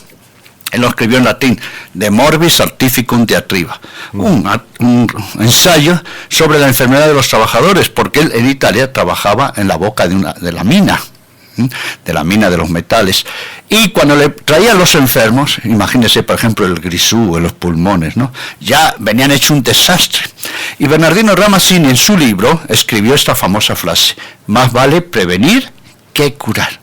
él lo escribió en latín, De Morbis Artificum Diatriba, un ensayo sobre la enfermedad de los trabajadores, porque él en Italia trabajaba en la boca de la mina de los metales, y cuando le traían los enfermos, imagínense por ejemplo el grisú en los pulmones, ¿no? Ya venían hecho un desastre, y Bernardino Ramazzini en su libro escribió esta famosa frase: más vale prevenir que curar.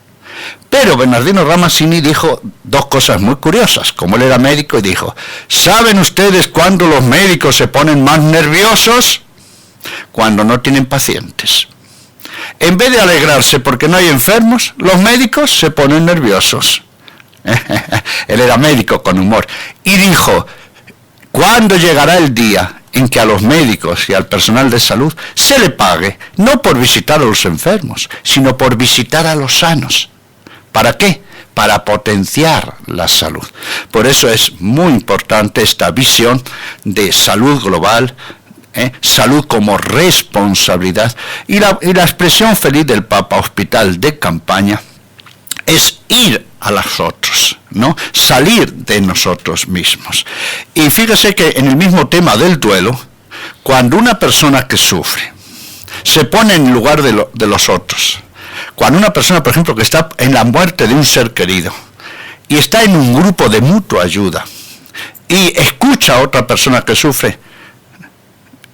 Pero Bernardino Ramazzini dijo dos cosas muy curiosas, como él era médico, y dijo: ¿saben ustedes cuándo los médicos se ponen más nerviosos? Cuando no tienen pacientes. En vez de alegrarse porque no hay enfermos, los médicos se ponen nerviosos. Él era médico con humor. Y dijo: ¿cuándo llegará el día en que a los médicos y al personal de salud se le pague, no por visitar a los enfermos, sino por visitar a los sanos? ¿Para qué? Para potenciar la salud. Por eso es muy importante esta visión de salud global, salud como responsabilidad, y la expresión feliz del Papa, hospital de campaña, es ir a los otros, ¿no? Salir de nosotros mismos. Y fíjese que en el mismo tema del duelo, cuando una persona que sufre se pone en lugar de los otros, cuando una persona, por ejemplo, que está en la muerte de un ser querido y está en un grupo de mutua ayuda y escucha a otra persona que sufre,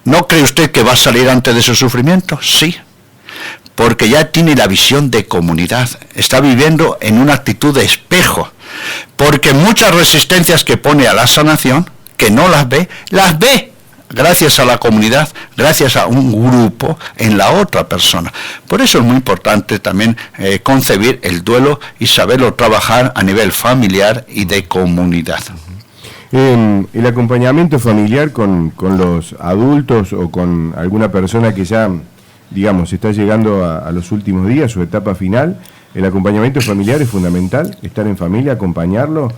¿no cree usted que va a salir antes de su sufrimiento? Sí, porque ya tiene la visión de comunidad, está viviendo en una actitud de espejo, porque muchas resistencias que pone a la sanación, que no las ve gracias a la comunidad, gracias a un grupo en la otra persona. Por eso es muy importante también concebir el duelo y saberlo trabajar a nivel familiar y de comunidad. El acompañamiento familiar con los adultos o con alguna persona que ya, digamos, está llegando a los últimos días, su etapa final, el acompañamiento familiar es fundamental, estar en familia, acompañarlo,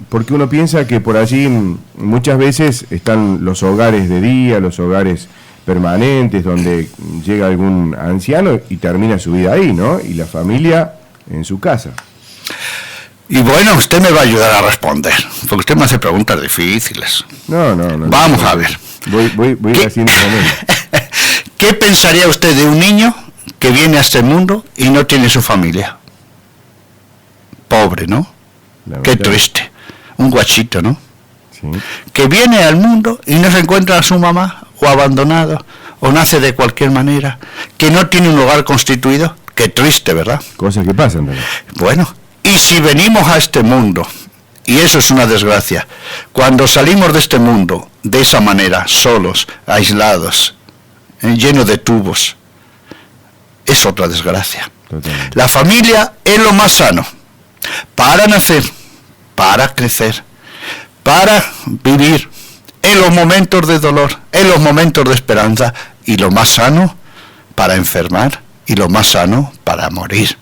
porque uno piensa que por allí muchas veces están los hogares de día, los hogares permanentes, donde llega algún anciano y termina su vida ahí, ¿no? Y la familia en su casa. Y bueno, usted me va a ayudar a responder, porque usted me hace preguntas difíciles. No. Vamos a ver. Voy haciendo momento. ¿Qué pensaría usted de un niño que viene a este mundo y no tiene su familia? Pobre, ¿no? Qué triste. Un guachito, ¿no? Sí. Que viene al mundo y no se encuentra a su mamá, o abandonado, o nace de cualquier manera, que no tiene un hogar constituido. Qué triste, ¿verdad? Cosas que pasan también. Bueno, y si venimos a este mundo, y eso es una desgracia, cuando salimos de este mundo de esa manera, solos, aislados, llenos de tubos, es otra desgracia. Totalmente. La familia es lo más sano para nacer, para crecer, para vivir en los momentos de dolor, en los momentos de esperanza, y lo más sano para enfermar, y lo más sano para morir.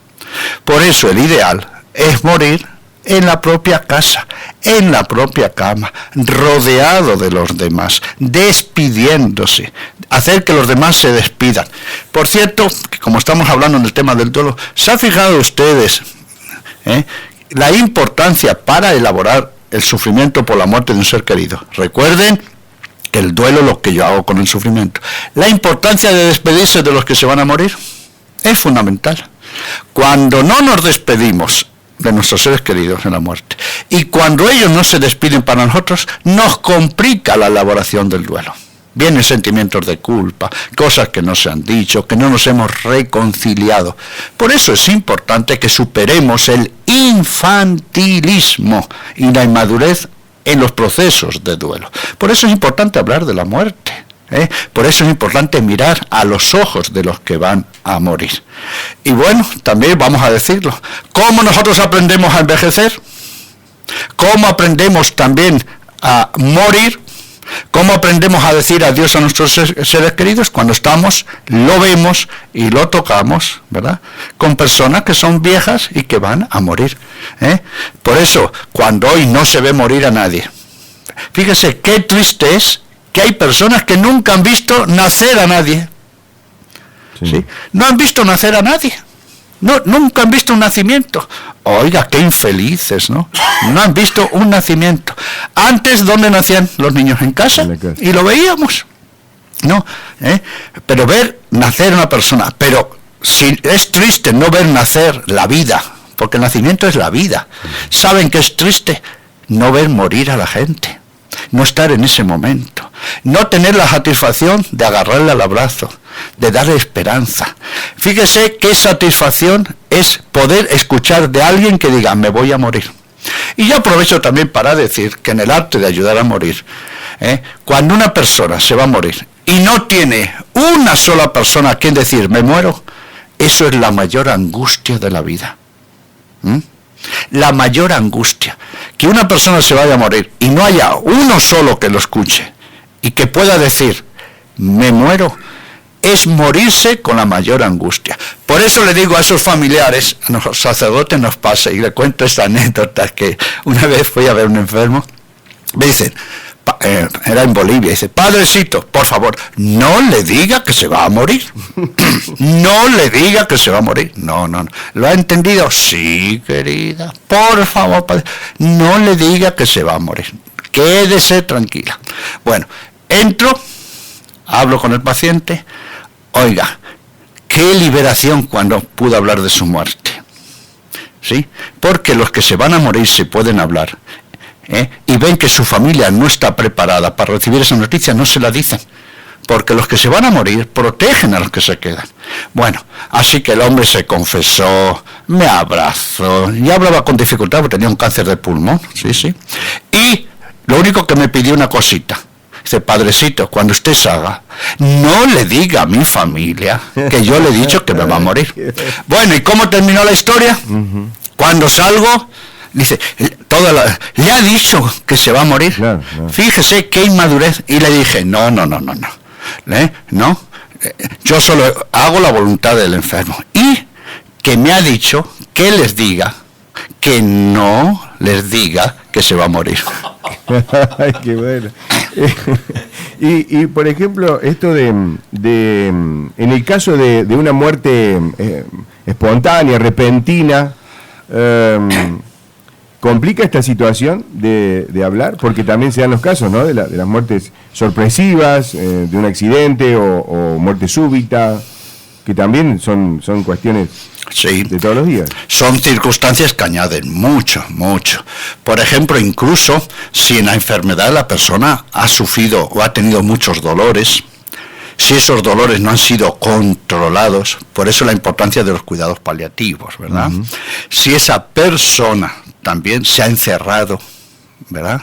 Por eso el ideal es morir en la propia casa, en la propia cama, rodeado de los demás, despidiéndose, hacer que los demás se despidan. Por cierto, que como estamos hablando en el tema del duelo, ¿se han fijado ustedes la importancia para elaborar el sufrimiento por la muerte de un ser querido? Recuerden que el duelo es lo que yo hago con el sufrimiento. La importancia de despedirse de los que se van a morir es fundamental. Cuando no nos despedimos de nuestros seres queridos en la muerte, y cuando ellos no se despiden para nosotros, nos complica la elaboración del duelo. Vienen sentimientos de culpa, cosas que no se han dicho, que no nos hemos reconciliado. Por eso es importante que superemos el infantilismo y la inmadurez en los procesos de duelo. Por eso es importante hablar de la muerte. Por eso es importante mirar a los ojos de los que van a morir. Y bueno, también vamos a decirlo. ¿Cómo nosotros aprendemos a envejecer? ¿Cómo aprendemos también a morir? ¿Cómo aprendemos a decir adiós a nuestros seres queridos? Cuando estamos, lo vemos y lo tocamos, ¿verdad? Con personas que son viejas y que van a morir. Por eso, cuando hoy no se ve morir a nadie, fíjese qué triste es que hay personas que nunca han visto nacer a nadie. ¿Sí? No han visto nacer a nadie. No, nunca han visto un nacimiento. Oiga, qué infelices, ¿no? No han visto un nacimiento. Antes, ¿dónde nacían los niños? En casa. Y lo veíamos. ¿No? Pero ver nacer una persona. Pero si es triste no ver nacer la vida, porque el nacimiento es la vida. ¿Saben que es triste? No ver morir a la gente. No estar en ese momento. No tener la satisfacción de agarrarle al abrazo, de darle esperanza. Fíjese qué satisfacción es poder escuchar de alguien que diga, me voy a morir. Y yo aprovecho también para decir que en el arte de ayudar a morir, cuando una persona se va a morir y no tiene una sola persona a quien decir, me muero, eso es la mayor angustia de la vida. La mayor angustia, que una persona se vaya a morir y no haya uno solo que lo escuche y que pueda decir, me muero, es morirse con la mayor angustia. Por eso le digo a esos familiares, a los sacerdotes nos pasa, y le cuento esta anécdota, que una vez fui a ver a un enfermo, me dicen, era en Bolivia, dice, padrecito, por favor, no le diga que se va a morir. No le diga que se va a morir. No. ¿Lo ha entendido? Sí, querida. Por favor, padre, no le diga que se va a morir. Quédese tranquila. Bueno, entro, hablo con el paciente. Oiga, qué liberación cuando pude hablar de su muerte. ¿Sí? Porque los que se van a morir se pueden hablar. Y ven que su familia no está preparada para recibir esa noticia, no se la dicen, porque los que se van a morir protegen a los que se quedan. Bueno, así que el hombre se confesó, me abrazó, y hablaba con dificultad porque tenía un cáncer de pulmón, sí, y lo único que me pidió una cosita, dice, padrecito, cuando usted salga, no le diga a mi familia que yo le he dicho que me va a morir. Bueno, ¿y cómo terminó la historia? Cuando salgo, dice, le ha dicho que se va a morir. Claro. Fíjese qué inmadurez. Y le dije, no. Yo solo hago la voluntad del enfermo. Y que me ha dicho que les diga, que no les diga que se va a morir. Ay, qué bueno. Y por ejemplo, esto en el caso de una muerte espontánea, repentina, ¿complica esta situación de hablar? Porque también se dan los casos, ¿no? De las muertes sorpresivas, de un accidente o muerte súbita, que también son cuestiones de todos los días. Son circunstancias que añaden mucho. Por ejemplo, incluso si en la enfermedad la persona ha sufrido o ha tenido muchos dolores, si esos dolores no han sido controlados, por eso la importancia de los cuidados paliativos, ¿verdad? Si esa persona también se ha encerrado, ¿verdad?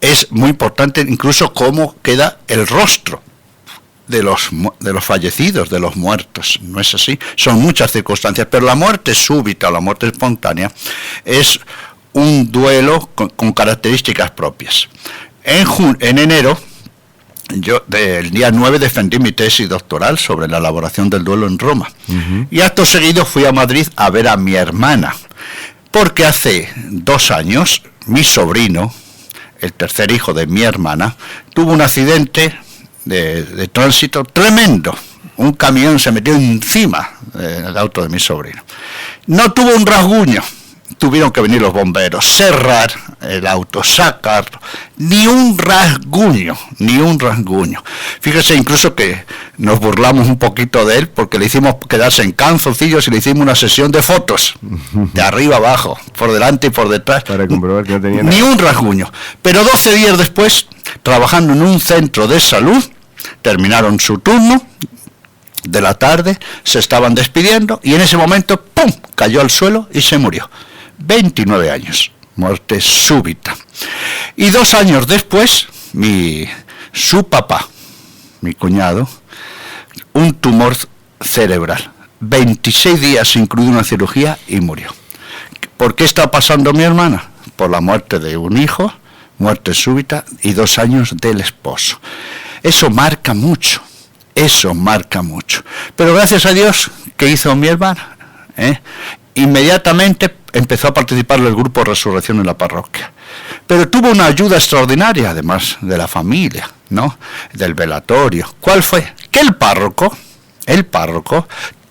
Es muy importante incluso cómo queda el rostro de los fallecidos, de los muertos, ¿no es así? Son muchas circunstancias, pero la muerte súbita o la muerte espontánea es un duelo con características propias. En enero, yo el día 9 defendí mi tesis doctoral sobre la elaboración del duelo en Roma. Y acto seguido fui a Madrid a ver a mi hermana, porque hace 2 años mi sobrino, el tercer hijo de mi hermana, tuvo un accidente de tránsito tremendo. Un camión se metió encima del auto de mi sobrino. No tuvo un rasguño. Tuvieron que venir los bomberos, cerrar el auto, sacarlo. Ni un rasguño. Fíjese incluso que nos burlamos un poquito de él porque le hicimos quedarse en calzoncillos y le hicimos una sesión de fotos, de arriba abajo, por delante y por detrás. Para comprobar que no tenía nada. Ni un rasguño. Pero 12 días después, trabajando en un centro de salud, terminaron su turno de la tarde, se estaban despidiendo y en ese momento, ¡pum!, cayó al suelo y se murió. 29 años, muerte súbita. Y 2 años después, su papá, mi cuñado, un tumor cerebral. 26 días incluido una cirugía y murió. ¿Por qué está pasando mi hermana? Por la muerte de un hijo, muerte súbita, y 2 años del esposo. Eso marca mucho. Pero gracias a Dios, ¿qué hizo mi hermana? Inmediatamente empezó a participar del grupo Resurrección en la parroquia. Pero tuvo una ayuda extraordinaria, además de la familia, ¿no? Del velatorio. ¿Cuál fue? Que el párroco,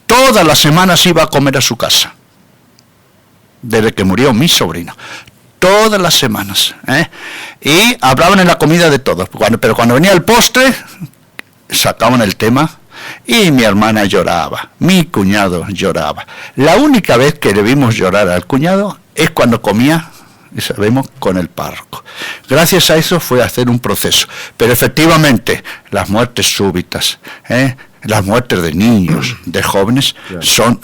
todas las semanas iba a comer a su casa. Desde que murió mi sobrino. Todas las semanas. Y hablaban en la comida de todos. Pero cuando venía el postre, sacaban el tema y mi hermana lloraba, mi cuñado lloraba. La única vez que le vimos llorar al cuñado es cuando comía, y sabemos, con el párroco. Gracias a eso fue a hacer un proceso. Pero efectivamente, las muertes súbitas, las muertes de niños, de jóvenes, son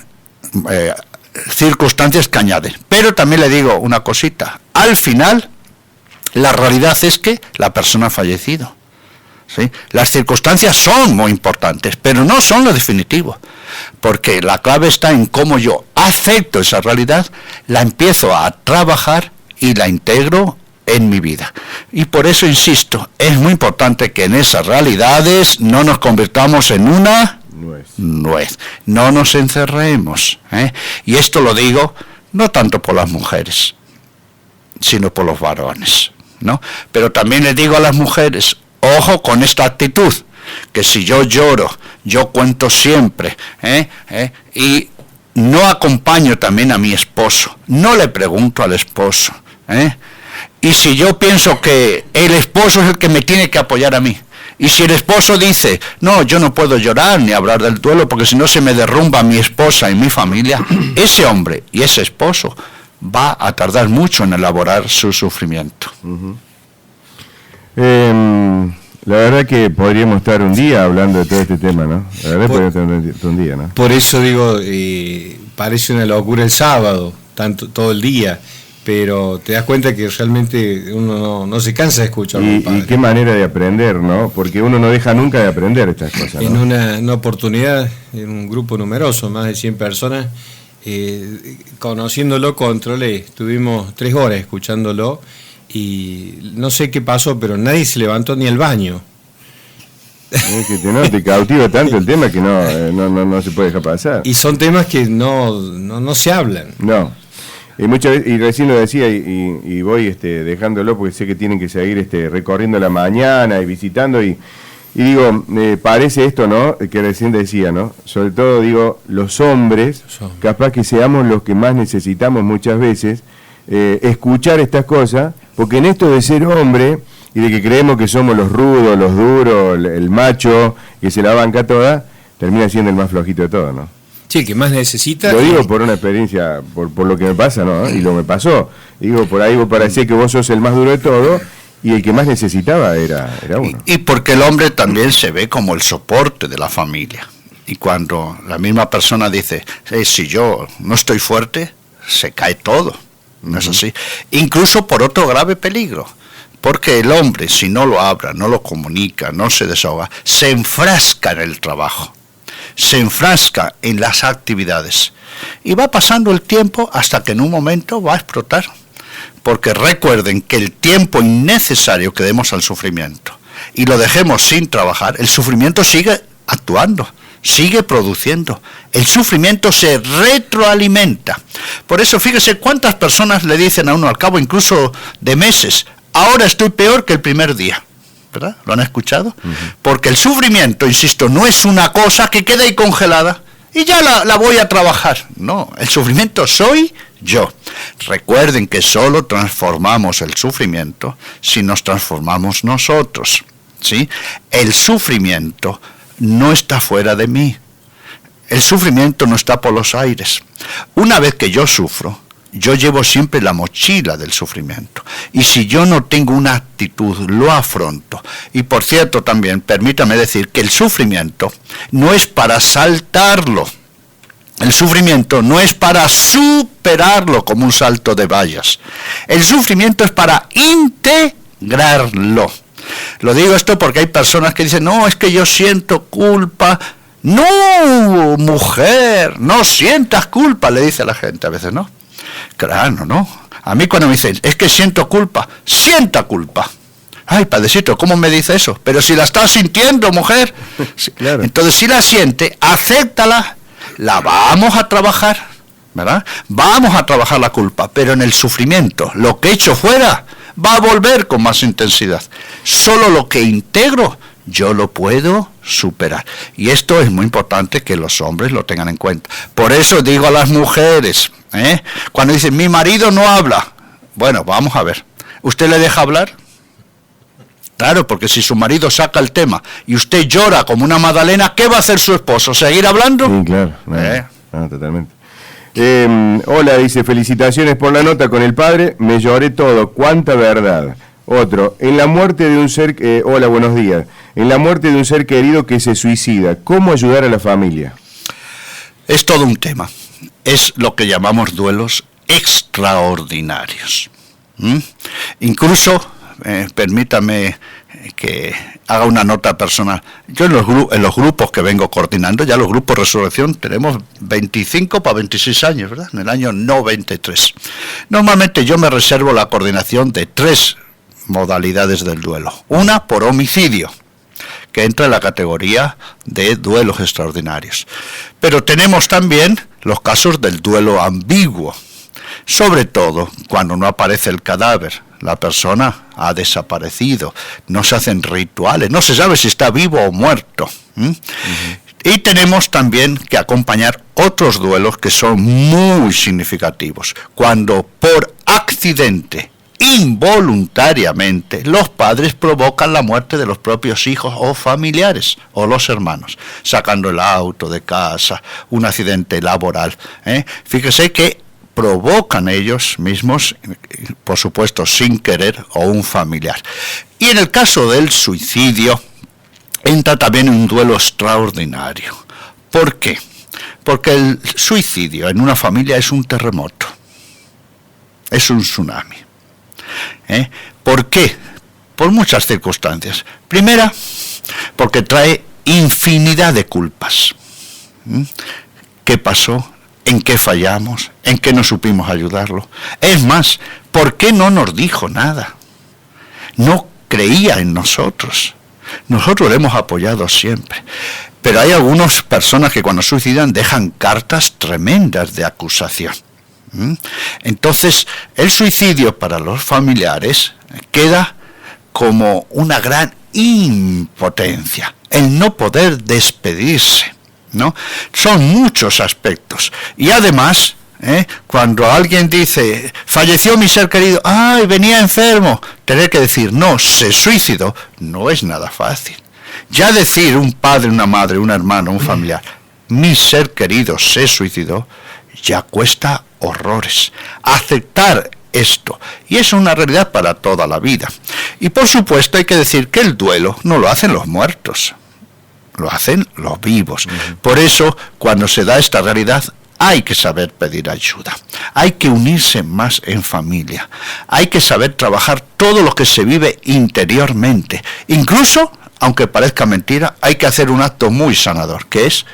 circunstancias que añaden. Pero también le digo una cosita, al final, la realidad es que la persona ha fallecido. ¿Sí? Las circunstancias son muy importantes, pero no son lo definitivo, porque la clave está en cómo yo acepto esa realidad, la empiezo a trabajar y la integro en mi vida. Y por eso insisto, es muy importante que en esas realidades no nos convirtamos en una nuez, no nos encerremos, y esto lo digo no tanto por las mujeres, sino por los varones, ¿no? Pero también les digo a las mujeres, ojo con esta actitud, que si yo lloro, yo cuento siempre, y no acompaño también a mi esposo, no le pregunto al esposo, y si yo pienso que el esposo es el que me tiene que apoyar a mí, y si el esposo dice, no, yo no puedo llorar ni hablar del duelo porque si no se me derrumba mi esposa y mi familia, ese hombre y ese esposo va a tardar mucho en elaborar su sufrimiento. Uh-huh. La verdad que podríamos estar un día hablando de todo este tema, ¿no? La verdad podríamos estar un día, ¿no? Por eso digo, parece una locura el sábado, todo el día, pero te das cuenta que realmente uno no se cansa de escucharlo. Y qué manera de aprender, ¿no? Porque uno no deja nunca de aprender estas cosas, ¿no? En una oportunidad, en un grupo numeroso, más de 100 personas, conociéndolo, controlé, estuvimos 3 horas escuchándolo, y no sé qué pasó, pero nadie se levantó ni al baño. Es que te cautiva tanto el tema que no se puede dejar pasar. Y son temas que no se hablan. No. Y muchas veces, y recién lo decía, y voy dejándolo porque sé que tienen que seguir recorriendo la mañana y visitando, y digo, parece esto, ¿no? Que recién decía, ¿no? Sobre todo, digo, los hombres, capaz que seamos los que más necesitamos muchas veces, escuchar estas cosas, porque en esto de ser hombre y de que creemos que somos los rudos, los duros, el macho que se la banca toda, termina siendo el más flojito de todo, ¿no? Sí, el que más necesita. Lo digo por una experiencia, por lo que me pasa, ¿no? Y lo me pasó. Digo, por ahí vos parecés que vos sos el más duro de todo y el que más necesitaba era uno. Y porque el hombre también se ve como el soporte de la familia. Y cuando la misma persona dice, si yo no estoy fuerte, se cae todo. ¿No es así? Incluso por otro grave peligro, porque el hombre, si no lo habla, no lo comunica, no se desahoga, se enfrasca en el trabajo, se enfrasca en las actividades, y va pasando el tiempo hasta que en un momento va a explotar, porque recuerden que el tiempo innecesario que demos al sufrimiento, y lo dejemos sin trabajar, el sufrimiento sigue actuando, sigue produciendo. El sufrimiento se retroalimenta. Por eso fíjese cuántas personas le dicen a uno al cabo incluso de meses, ahora estoy peor que el primer día. ¿Verdad? ¿Lo han escuchado? Uh-huh. Porque el sufrimiento, insisto, no es una cosa que queda ahí congelada y ya la voy a trabajar. No, el sufrimiento soy yo. Recuerden que solo transformamos el sufrimiento si nos transformamos nosotros. ¿Sí? El sufrimiento no está fuera de mí. El sufrimiento no está por los aires. Una vez que yo sufro, yo llevo siempre la mochila del sufrimiento. Y si yo no tengo una actitud, lo afronto. Y por cierto también, permítame decir que el sufrimiento no es para saltarlo. El sufrimiento no es para superarlo como un salto de vallas. El sufrimiento es para integrarlo. Lo digo esto porque hay personas que dicen, no, es que yo siento culpa. No, mujer, no sientas culpa, le dice a la gente a veces, ¿no? Claro, ¿no? A mí cuando me dicen, es que siento culpa, sienta culpa. Ay, padrecito, ¿cómo me dice eso? Pero si la estás sintiendo, mujer. Claro. Entonces, si la siente, acéptala. La vamos a trabajar, ¿verdad? Vamos a trabajar la culpa, pero en el sufrimiento, lo que he hecho fuera, va a volver con más intensidad. Solo lo que integro, yo lo puedo superar. Y esto es muy importante que los hombres lo tengan en cuenta. Por eso digo a las mujeres, cuando dicen, mi marido no habla, bueno, vamos a ver, ¿usted le deja hablar? Claro, porque si su marido saca el tema y usted llora como una magdalena, ¿qué va a hacer su esposo? ¿Seguir hablando? Sí, claro. No, totalmente. Hola, dice, felicitaciones por la nota con el padre, me lloré todo, cuánta verdad. Otro, en la muerte de un ser, hola, buenos días, en la muerte de un ser querido que se suicida, ¿cómo ayudar a la familia? Es todo un tema, es lo que llamamos duelos extraordinarios. Incluso, permítame que haga una nota personal. Yo en los grupos que vengo coordinando, ya los grupos Resurrección, tenemos 25 para 26 años, ¿verdad? En el año 93. Normalmente yo me reservo la coordinación de 3 modalidades del duelo. Una por homicidio, que entra en la categoría de duelos extraordinarios. Pero tenemos también los casos del duelo ambiguo, sobre todo cuando no aparece el cadáver. La persona ha desaparecido, no se hacen rituales, no se sabe si está vivo o muerto. Y tenemos también que acompañar otros duelos que son muy significativos, cuando por accidente, involuntariamente, los padres provocan la muerte de los propios hijos o familiares, o los hermanos, sacando el auto de casa, un accidente laboral. Fíjese que provocan ellos mismos, por supuesto sin querer, o un familiar. Y en el caso del suicidio, entra también un duelo extraordinario. ¿Por qué? Porque el suicidio en una familia es un terremoto, es un tsunami. ¿Por qué? Por muchas circunstancias. Primera, porque trae infinidad de culpas. ¿Qué pasó? ¿En qué fallamos? ¿En qué no supimos ayudarlo? Es más, ¿por qué no nos dijo nada? No creía en nosotros. Nosotros le hemos apoyado siempre. Pero hay algunas personas que cuando suicidan dejan cartas tremendas de acusación. Entonces, el suicidio para los familiares queda como una gran impotencia, el no poder despedirse, ¿no? Son muchos aspectos. Y además, cuando alguien dice, falleció mi ser querido, ¡ay, venía enfermo! Tener que decir, no, se suicidó, no es nada fácil. Ya decir un padre, una madre, un hermano, un familiar, mi ser querido se suicidó, ya cuesta horrores. Aceptar esto, y es una realidad para toda la vida. Y por supuesto hay que decir que el duelo no lo hacen los muertos, lo hacen los vivos. Por eso, cuando se da esta realidad, hay que saber pedir ayuda. Hay que unirse más en familia. Hay que saber trabajar todo lo que se vive interiormente. Incluso, aunque parezca mentira, hay que hacer un acto muy sanador, que es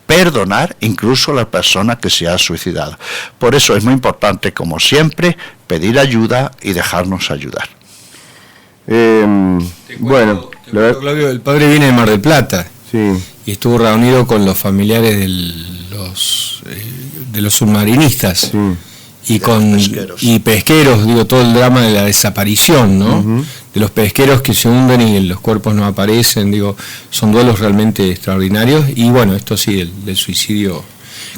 perdonar incluso a la persona que se ha suicidado. Por eso es muy importante, como siempre, pedir ayuda y dejarnos ayudar. Bueno, Claudio, el padre viene de Mar del Plata, sí, y estuvo reunido con los familiares de los submarinistas, sí, y pesqueros, digo, todo el drama de la desaparición, ¿no? De los pesqueros que se hunden y los cuerpos no aparecen, digo, son duelos realmente extraordinarios. Y bueno, esto sí, del suicidio.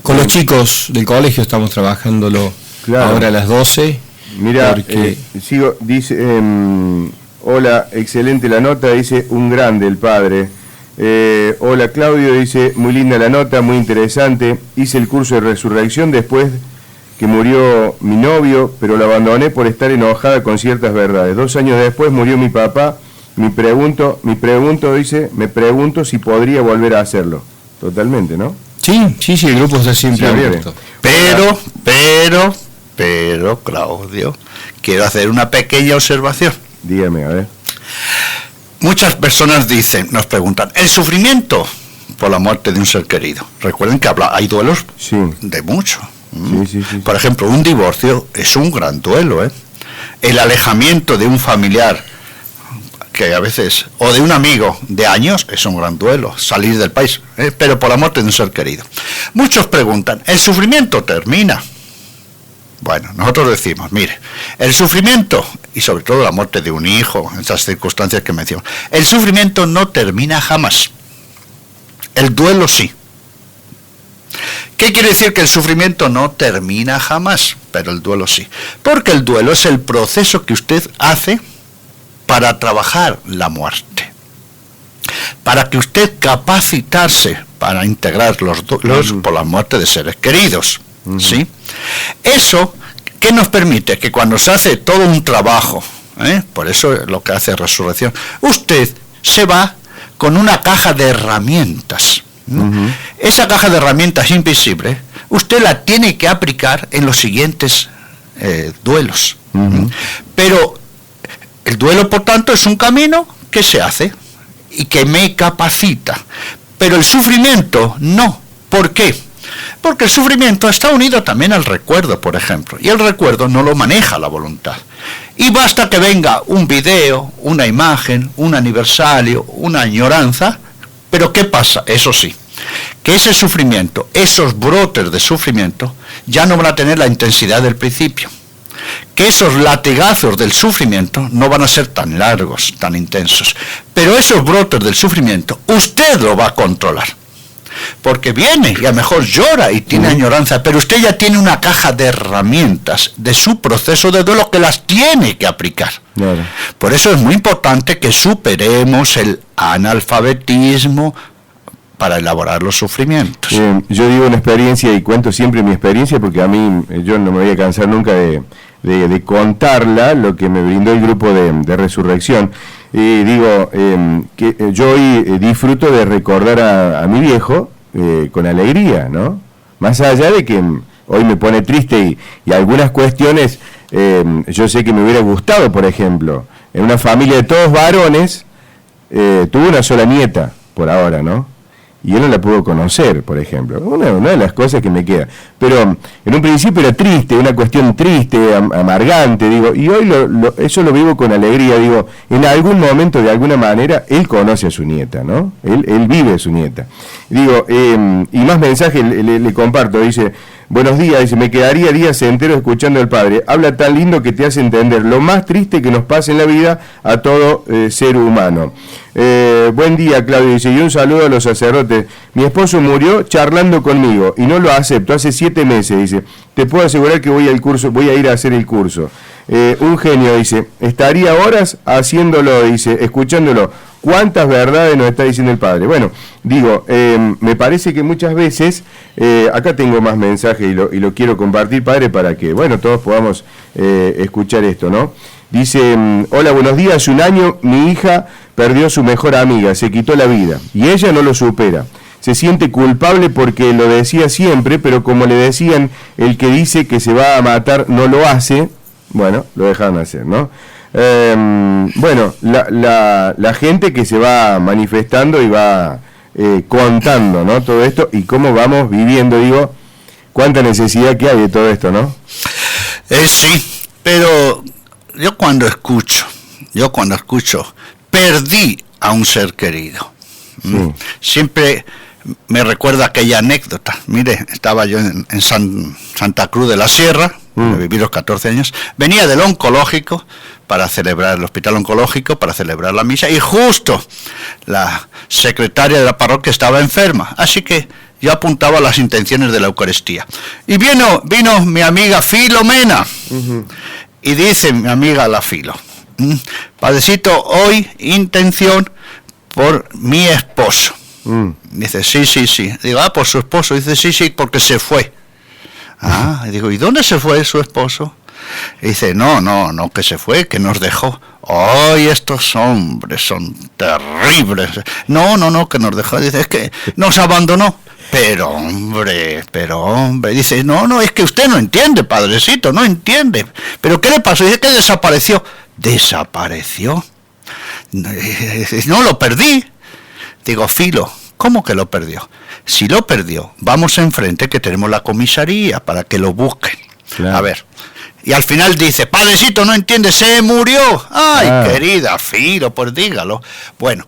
Con los chicos del colegio estamos trabajándolo, claro, ahora a las 12. Mira, sigo, dice, hola, excelente la nota, dice, un grande el padre. Hola Claudio, dice, muy linda la nota, muy interesante. Hice el curso de resurrección después que murió mi novio, pero lo abandoné por estar enojada con ciertas verdades. 2 años después murió mi papá. Me pregunto si podría volver a hacerlo. Totalmente, ¿no? Sí, el grupo está siempre abierto. Pero, Claudio, quiero hacer una pequeña observación. Dígame, a ver. Muchas personas nos preguntan, ¿el sufrimiento por la muerte de un ser querido? Recuerden que hay duelos de mucho. Sí. Por ejemplo, un divorcio es un gran duelo, ¿eh? El alejamiento de un familiar, que a veces, o de un amigo de años, es un gran duelo, salir del país, pero por la muerte de un ser querido. Muchos preguntan, ¿el sufrimiento termina? Bueno, nosotros decimos, mire, el sufrimiento, y sobre todo la muerte de un hijo, en esas circunstancias que menciono, el sufrimiento no termina jamás. El duelo sí. ¿Qué quiere decir que el sufrimiento no termina jamás? Pero el duelo sí. Porque el duelo es el proceso que usted hace para trabajar la muerte. Para que usted capacitarse para integrar los duelos por la muerte de seres queridos. ¿Sí? Eso, ¿qué nos permite? Que cuando se hace todo un trabajo, por eso es lo que hace Resurrección, usted se va con una caja de herramientas. Esa caja de herramientas invisible, usted la tiene que aplicar en los siguientes duelos. Pero el duelo, por tanto, es un camino que se hace y que me capacita. Pero el sufrimiento no. ¿Por qué? Porque el sufrimiento está unido también al recuerdo, por ejemplo, y el recuerdo no lo maneja la voluntad. Y basta que venga un video, una imagen, un aniversario, una añoranza, pero ¿qué pasa? Eso sí, que ese sufrimiento, esos brotes de sufrimiento, ya no van a tener la intensidad del principio. Que esos latigazos del sufrimiento no van a ser tan largos, tan intensos. Pero esos brotes del sufrimiento, usted lo va a controlar. Porque viene y a lo mejor llora y tiene añoranza, pero usted ya tiene una caja de herramientas de su proceso de duelo que las tiene que aplicar. Claro. Por eso es muy importante que superemos el analfabetismo para elaborar los sufrimientos. Yo digo una experiencia y cuento siempre mi experiencia porque a mí, yo no me voy a cansar nunca de contarla, lo que me brindó el grupo de Resurrección. Digo que yo hoy disfruto de recordar a mi viejo con alegría, ¿no? Más allá de que hoy me pone triste y algunas cuestiones, yo sé que me hubiera gustado, por ejemplo, en una familia de todos varones, tuvo una sola nieta por ahora, ¿no? Y él no la pudo conocer, por ejemplo. Una de las cosas que me queda. Pero en un principio era triste, una cuestión triste, amargante, digo, y hoy eso lo vivo con alegría, digo, en algún momento, de alguna manera, él conoce a su nieta, ¿no? Él vive a su nieta. Digo, y más mensajes le comparto, dice, buenos días, dice, me quedaría días enteros escuchando al padre, habla tan lindo que te hace entender lo más triste que nos pasa en la vida a todo ser humano. Buen día, Claudio, dice, y un saludo a los sacerdotes. Mi esposo murió charlando conmigo y no lo acepto, hace 7 meses, dice, te puedo asegurar que voy a ir a hacer el curso. Un genio, dice, estaría horas haciéndolo, dice, escuchándolo. ¿Cuántas verdades nos está diciendo el padre? Bueno, digo, me parece que muchas veces, acá tengo más mensajes y lo quiero compartir, padre, para que, bueno, todos podamos escuchar esto, ¿no? Dice, hola, buenos días, hace un año mi hija perdió a su mejor amiga, se quitó la vida, y ella no lo supera. Se siente culpable porque lo decía siempre, pero como le decían, el que dice que se va a matar no lo hace, bueno, lo dejaron hacer, ¿no? Bueno, la gente que se va manifestando y va contando, ¿no? Todo esto y cómo vamos viviendo, digo, cuánta necesidad que hay de todo esto, ¿no? Sí, pero yo cuando escucho, perdí a un ser querido. Sí. Siempre me recuerda aquella anécdota. Mire, estaba yo en Santa Cruz de la Sierra, viví los 14 años, venía del oncológico para celebrar, el hospital oncológico, para celebrar la misa, y justo la secretaria de la parroquia estaba enferma, así que yo apuntaba las intenciones de la Eucaristía. Y vino mi amiga Filomena, y dice mi amiga la Filo, padrecito, hoy intención por mi esposo. Dice, sí. Digo, por su esposo. Dice, sí, porque se fue. Ah, y digo, ¿y dónde se fue su esposo? Y dice, no, que se fue, que nos dejó. ¡Ay, estos hombres son terribles! No, que nos dejó. Dice, es que nos abandonó. Pero hombre, dice, no, es que usted no entiende, padrecito, no entiende. ¿Pero qué le pasó? Dice que desapareció. ¿Desapareció? No, lo perdí. Digo, Filo, ¿cómo que lo perdió? Si lo perdió, vamos enfrente que tenemos la comisaría para que lo busquen. Claro. A ver. Y al final dice, padrecito, no entiende, se murió. Ay, querida Filo, pues dígalo. Bueno,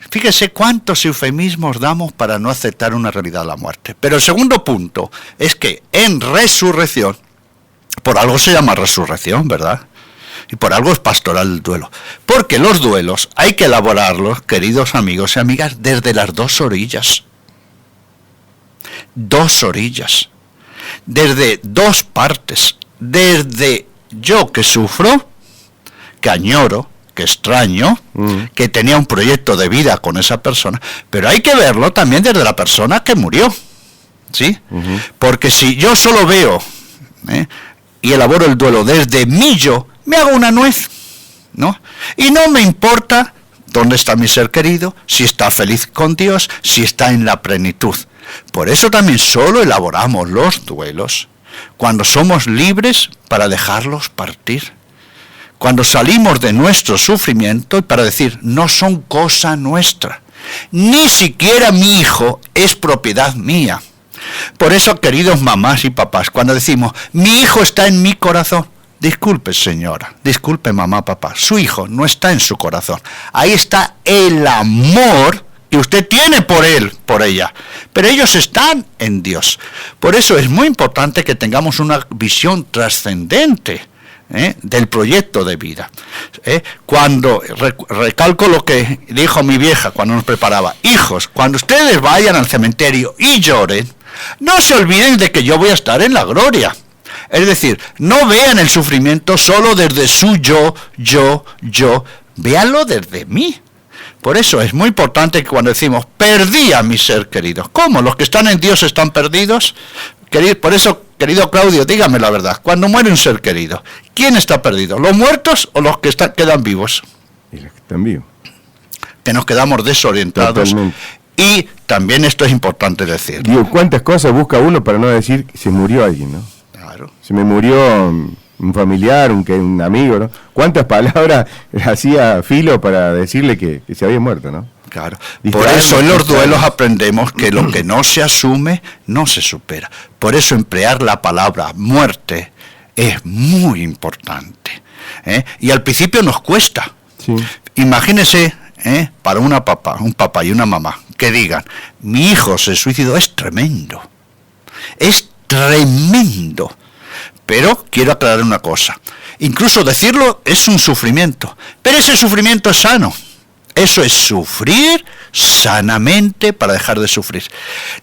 fíjese cuántos eufemismos damos para no aceptar una realidad de la muerte. Pero el segundo punto es que en resurrección, por algo se llama resurrección, ¿verdad? Y por algo es pastoral el duelo. Porque los duelos hay que elaborarlos, queridos amigos y amigas, desde las dos orillas. Dos orillas. Desde dos partes. Desde yo que sufro, que añoro, que extraño, que tenía un proyecto de vida con esa persona, pero hay que verlo también desde la persona que murió, ¿sí? Porque si yo solo veo y elaboro el duelo desde mi yo, me hago una nuez, ¿no? Y no me importa dónde está mi ser querido, si está feliz con Dios, si está en la plenitud. Por eso también solo elaboramos los duelos cuando somos libres para dejarlos partir. Cuando salimos de nuestro sufrimiento y para decir, no son cosa nuestra. Ni siquiera mi hijo es propiedad mía. Por eso, queridos mamás y papás, cuando decimos, mi hijo está en mi corazón, disculpe señora, disculpe mamá, papá, su hijo no está en su corazón. Ahí está el amor que usted tiene por él, por ella, pero ellos están en Dios. Por eso es muy importante que tengamos una visión trascendente del proyecto de vida. Cuando recalco lo que dijo mi vieja cuando nos preparaba, hijos, cuando ustedes vayan al cementerio y lloren, no se olviden de que yo voy a estar en la gloria. Es decir, no vean el sufrimiento solo desde su yo, véanlo desde mí. Por eso es muy importante que cuando decimos, perdí a mi ser querido. ¿Cómo? ¿Los que están en Dios están perdidos? Por eso, querido Claudio, dígame la verdad. Cuando muere un ser querido, ¿quién está perdido? ¿Los muertos o los que quedan vivos? Y los que están vivos. Que nos quedamos desorientados. Totalmente. Y también esto es importante decir. Digo, ¿cuántas cosas busca uno para no decir que se murió alguien, no? Claro. Se me murió un familiar, un amigo, ¿no? ¿Cuántas palabras hacía Filo para decirle que se había muerto, no? Claro. Por eso en los duelos aprendemos que lo que no se asume no se supera. Por eso emplear la palabra muerte es muy importante. Y al principio nos cuesta. Sí. Imagínese, para un papá y una mamá que digan, mi hijo se suicidó, es tremendo. Es tremendo. Pero quiero aclarar una cosa. Incluso decirlo es un sufrimiento. Pero ese sufrimiento es sano. Eso es sufrir sanamente para dejar de sufrir.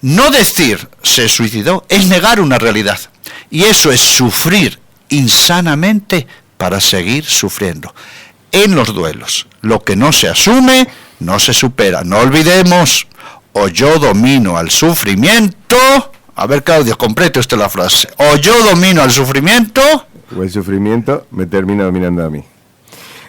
No decir se suicidó es negar una realidad. Y eso es sufrir insanamente para seguir sufriendo. En los duelos, lo que no se asume, no se supera. No olvidemos, o yo domino al sufrimiento. A ver, Claudio, complete usted la frase. O yo domino al sufrimiento, o el sufrimiento me termina dominando a mí.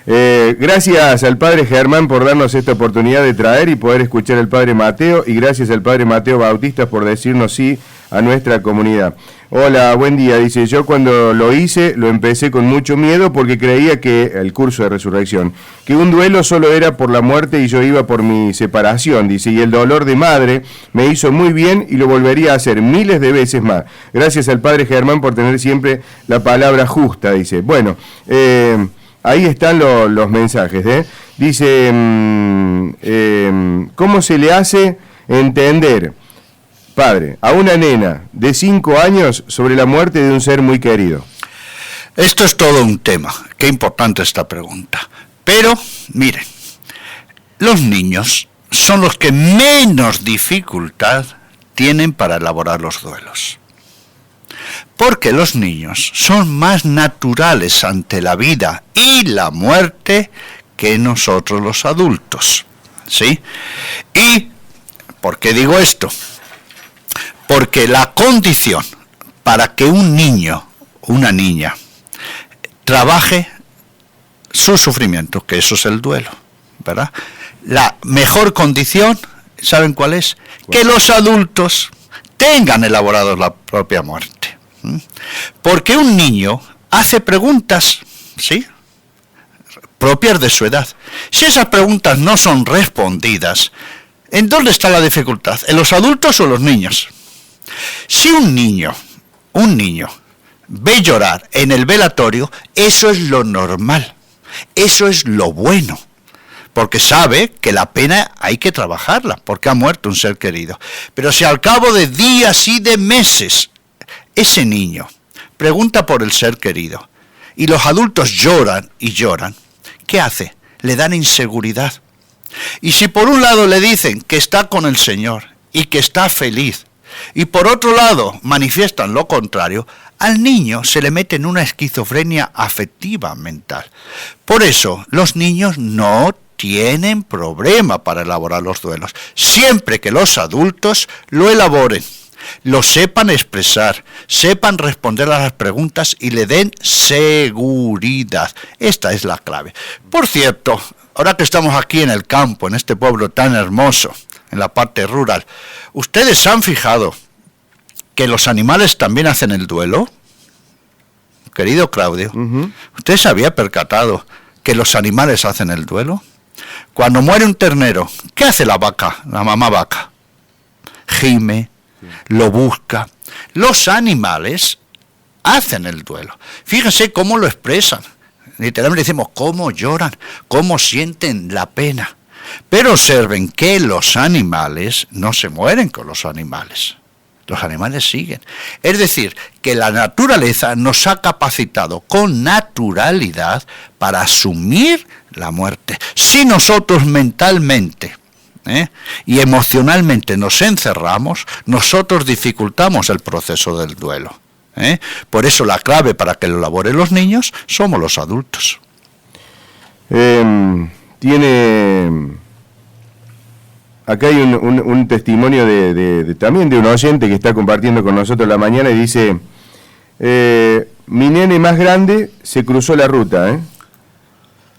Gracias al Padre Germán por darnos esta oportunidad de traer y poder escuchar al Padre Mateo, y gracias al Padre Mateo Bautista por decirnos sí a nuestra comunidad. Hola, buen día, dice, yo cuando lo hice, lo empecé con mucho miedo porque creía que, el curso de resurrección, que un duelo solo era por la muerte y yo iba por mi separación, dice, y el dolor de madre me hizo muy bien y lo volvería a hacer miles de veces más. Gracias al Padre Germán por tener siempre la palabra justa, dice. Bueno, ahí están los mensajes, Dice, ¿cómo se le hace entender, padre, a una nena de 5 años sobre la muerte de un ser muy querido? Esto es todo un tema. Qué importante esta pregunta. Pero, miren, los niños son los que menos dificultad tienen para elaborar los duelos. Porque los niños son más naturales ante la vida y la muerte que nosotros los adultos, ¿sí? ¿Y por qué digo esto? Porque la condición para que un niño, una niña, trabaje su sufrimiento, que eso es el duelo, ¿verdad? La mejor condición, ¿saben cuál es? Que los adultos tengan elaborado la propia muerte. Porque un niño hace preguntas, ¿sí?, propias de su edad. Si esas preguntas no son respondidas, ¿en dónde está la dificultad? ¿En los adultos o en los niños? Si un niño ve llorar en el velatorio, eso es lo normal, eso es lo bueno, porque sabe que la pena hay que trabajarla, porque ha muerto un ser querido. Pero si al cabo de días y de meses ese niño pregunta por el ser querido y los adultos lloran y lloran, ¿qué hace? Le dan inseguridad. Y si por un lado le dicen que está con el Señor y que está feliz, y por otro lado manifiestan lo contrario, al niño se le mete en una esquizofrenia afectiva mental. Por eso los niños no tienen problema para elaborar los duelos, siempre que los adultos lo elaboren, lo sepan expresar, sepan responder a las preguntas y le den seguridad. Esta es la clave. Por cierto, ahora que estamos aquí en el campo, en este pueblo tan hermoso, en la parte rural, ¿ustedes se han fijado que los animales también hacen el duelo? Querido Claudio, ¿usted se había percatado que los animales hacen el duelo? Cuando muere un ternero, ¿qué hace la vaca, la mamá vaca? Gime, lo busca. Los animales hacen el duelo. Fíjense cómo lo expresan. Literalmente decimos cómo lloran, cómo sienten la pena. Pero observen que los animales no se mueren con los animales. Los animales siguen. Es decir, que la naturaleza nos ha capacitado con naturalidad para asumir la muerte. Si nosotros mentalmente y emocionalmente nos encerramos, nosotros dificultamos el proceso del duelo. Por eso la clave para que lo elaboren los niños somos los adultos. Acá hay un testimonio también de un oyente que está compartiendo con nosotros la mañana y dice, mi nene más grande se cruzó la ruta,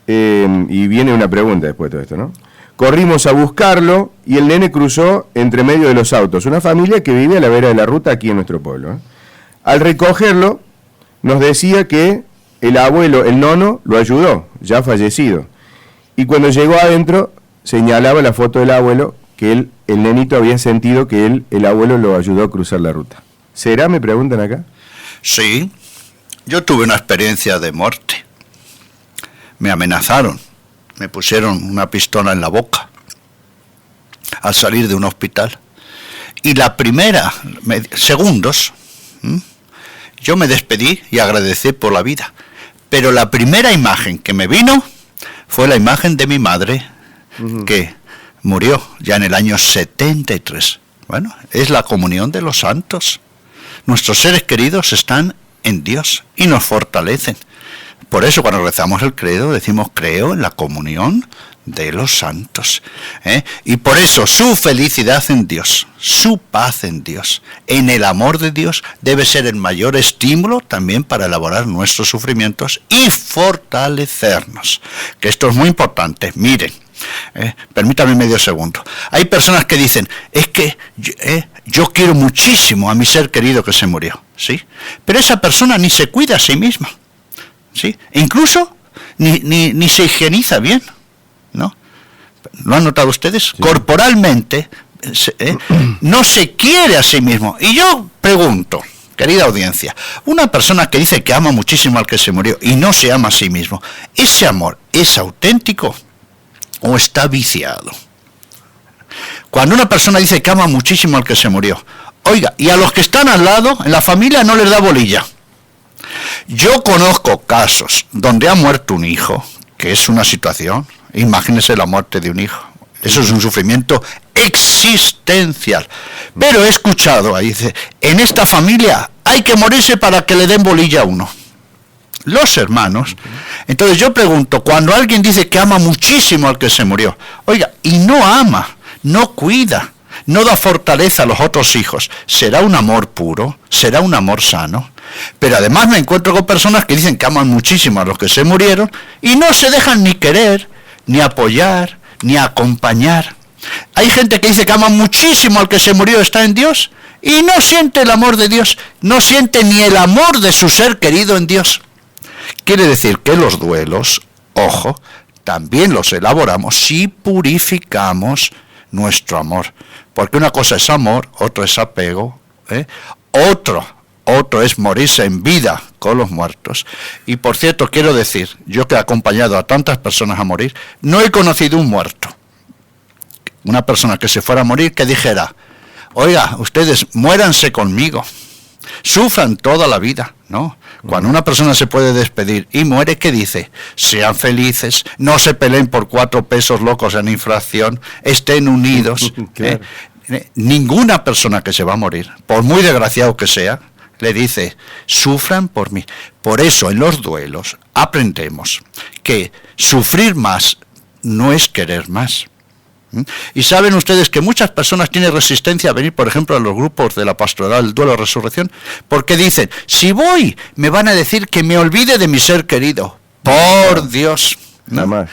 y viene una pregunta después de todo esto, ¿no? Corrimos a buscarlo y el nene cruzó entre medio de los autos, una familia que vive a la vera de la ruta aquí en nuestro pueblo. Al recogerlo, nos decía que el abuelo, el nono, lo ayudó, ya fallecido. Y cuando llegó adentro, señalaba la foto del abuelo, que el nenito había sentido que el abuelo lo ayudó a cruzar la ruta. ¿Será, me preguntan acá? Sí, yo tuve una experiencia de muerte. Me amenazaron, me pusieron una pistola en la boca al salir de un hospital. Y la primera, segundos, yo me despedí y agradecí por la vida. Pero la primera imagen que me vino fue la imagen de mi madre, que murió ya en el año 73. Bueno, es la comunión de los santos. Nuestros seres queridos están en Dios y nos fortalecen. Por eso cuando rezamos el credo decimos creo en la comunión de los santos. Y por eso su felicidad en Dios, su paz en Dios, en el amor de Dios debe ser el mayor estímulo también para elaborar nuestros sufrimientos y fortalecernos. Que esto es muy importante. Miren, permítame medio segundo. Hay personas que dicen, es que yo quiero muchísimo a mi ser querido que se murió, ¿sí? Pero esa persona ni se cuida a sí misma, ¿sí? E incluso ni se higieniza bien, ¿no? ¿Lo han notado ustedes? Sí. Corporalmente no se quiere a sí mismo. Y yo pregunto, querida audiencia, una persona que dice que ama muchísimo al que se murió y no se ama a sí mismo, ¿ese amor es auténtico o está viciado? Cuando una persona dice que ama muchísimo al que se murió, oiga, y a los que están al lado, en la familia no les da bolilla. Yo conozco casos donde ha muerto un hijo, que es una situación, imagínese la muerte de un hijo, eso es un sufrimiento existencial. Pero he escuchado, ahí dice, en esta familia hay que morirse para que le den bolilla a uno. Los hermanos. Entonces yo pregunto, cuando alguien dice que ama muchísimo al que se murió, oiga, y no ama, no cuida, no da fortaleza a los otros hijos. ¿Será un amor puro? ¿Será un amor sano? Pero además me encuentro con personas que dicen que aman muchísimo a los que se murieron y no se dejan ni querer, ni apoyar, ni acompañar. Hay gente que dice que ama muchísimo al que se murió, está en Dios, y no siente el amor de Dios, no siente ni el amor de su ser querido en Dios. Quiere decir que los duelos, ojo, también los elaboramos si purificamos nuestro amor. Porque una cosa es amor, otro es apego, otro es morirse en vida con los muertos. Y por cierto, quiero decir, yo que he acompañado a tantas personas a morir, no he conocido un muerto. Una persona que se fuera a morir que dijera, oiga, ustedes muéranse conmigo, sufran toda la vida, ¿no? Cuando una persona se puede despedir y muere, ¿qué dice? Sean felices, no se peleen por 4 pesos locos en infracción, estén unidos. Claro. Ninguna persona que se va a morir, por muy desgraciado que sea, le dice, sufran por mí. Por eso en los duelos aprendemos que sufrir más no es querer más. Y saben ustedes que muchas personas tienen resistencia a venir, por ejemplo, a los grupos de la pastoral Duelo Resurrección, porque dicen, si voy, me van a decir que me olvide de mi ser querido. Por Dios. ¿No?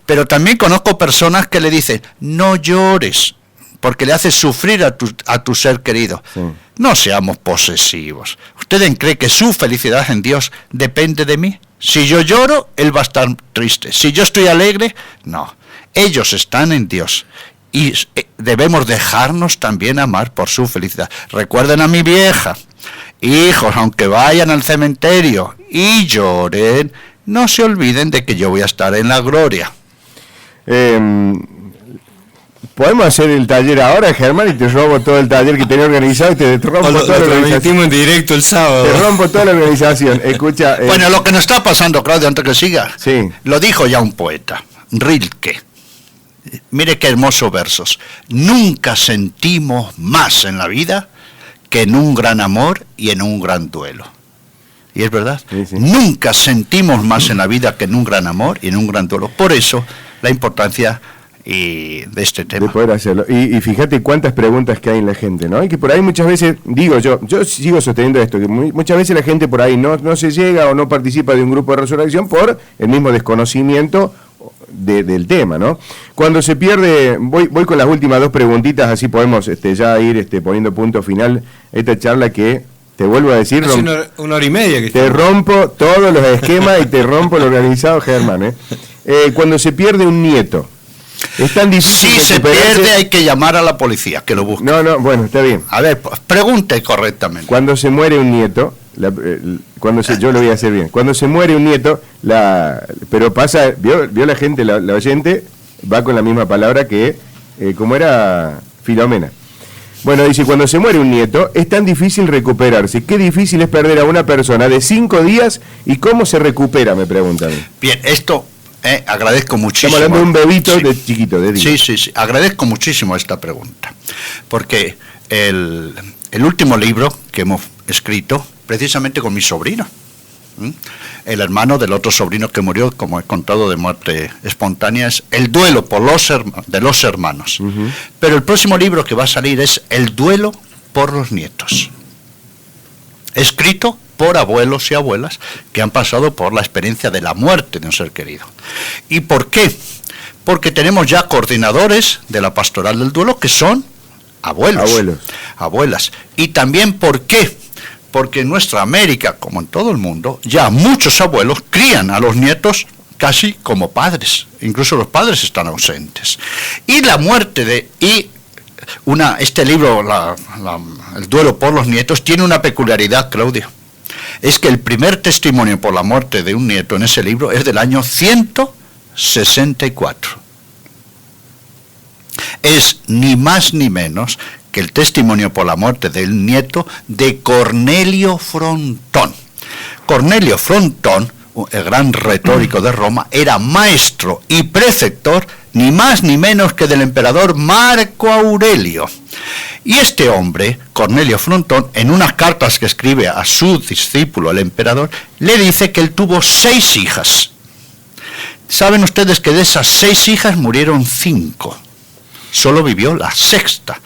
Pero también conozco personas que le dicen, no llores, porque le haces sufrir a tu ser querido. Sí. No seamos posesivos. ¿Ustedes creen que su felicidad en Dios depende de mí? Si yo lloro, Él va a estar triste. Si yo estoy alegre, no. Ellos están en Dios y debemos dejarnos también amar por su felicidad. Recuerden a mi vieja, hijos, aunque vayan al cementerio y lloren, no se olviden de que yo voy a estar en la gloria. Podemos hacer el taller ahora, Germán, y te robo todo el taller que tenía organizado y te rompo toda la organización. En directo el sábado. Te rompo toda la organización. Escucha. Bueno, lo que nos está pasando, Claudio, antes que siga, sí. Lo dijo ya un poeta, Rilke. Mire qué hermosos versos. Nunca sentimos más en la vida que en un gran amor y en un gran duelo. Y es verdad. Sí, sí. Nunca sentimos más en la vida que en un gran amor y en un gran duelo. Por eso la importancia de este tema. De poder hacerlo. Y fíjate cuántas preguntas que hay en la gente, ¿no? Y que por ahí muchas veces, digo yo sigo sosteniendo esto, que muchas veces la gente por ahí no se llega o no participa de un grupo de resurrección por el mismo desconocimiento del tema, ¿no? Cuando se pierde, voy con las últimas 2 preguntitas, así podemos ya ir poniendo punto final a esta charla que, te vuelvo a decir, una hora y media que te rompo todos los esquemas y te rompo lo organizado, Germán. Cuando se pierde un nieto, es tan difícil. Si se pierde hay que llamar a la policía, que lo busque. No, bueno, está bien. A ver, pregunte correctamente. Cuando se muere un nieto, yo lo voy a hacer bien. Cuando se muere un nieto, pero pasa, vio la gente, la oyente, va con la misma palabra que, como era Filomena. Bueno, dice, cuando se muere un nieto, es tan difícil recuperarse. Qué difícil es perder a una persona de 5 días y cómo se recupera, me preguntan. Bien, esto agradezco muchísimo. Estamos hablando de un bebito de chiquito, de 10. Sí, agradezco muchísimo esta pregunta, porque el último libro que hemos escrito, precisamente con mi sobrino, el hermano del otro sobrino que murió, como he contado, de muerte espontánea, es El duelo de los hermanos. Uh-huh. Pero el próximo libro que va a salir es El duelo por los nietos, escrito por abuelos y abuelas que han pasado por la experiencia de la muerte de un ser querido. ¿Y por qué? Porque tenemos ya coordinadores de la pastoral del duelo que son abuelas. Y también, ¿por qué? Porque en nuestra América, como en todo el mundo, ya muchos abuelos crían a los nietos casi como padres. Incluso los padres están ausentes. Y la muerte este libro, El duelo por los nietos, tiene una peculiaridad, Claudio. Es que el primer testimonio por la muerte de un nieto en ese libro es del año 164. Es ni más ni menos que el testimonio por la muerte del nieto de Cornelio Frontón. Cornelio Frontón, el gran retórico de Roma, era maestro y preceptor ni más ni menos que del emperador Marco Aurelio. Y este hombre, Cornelio Frontón, en unas cartas que escribe a su discípulo, el emperador, le dice que él tuvo 6 hijas. ¿Saben ustedes que de esas 6 hijas murieron 5? Solo vivió la 6ª.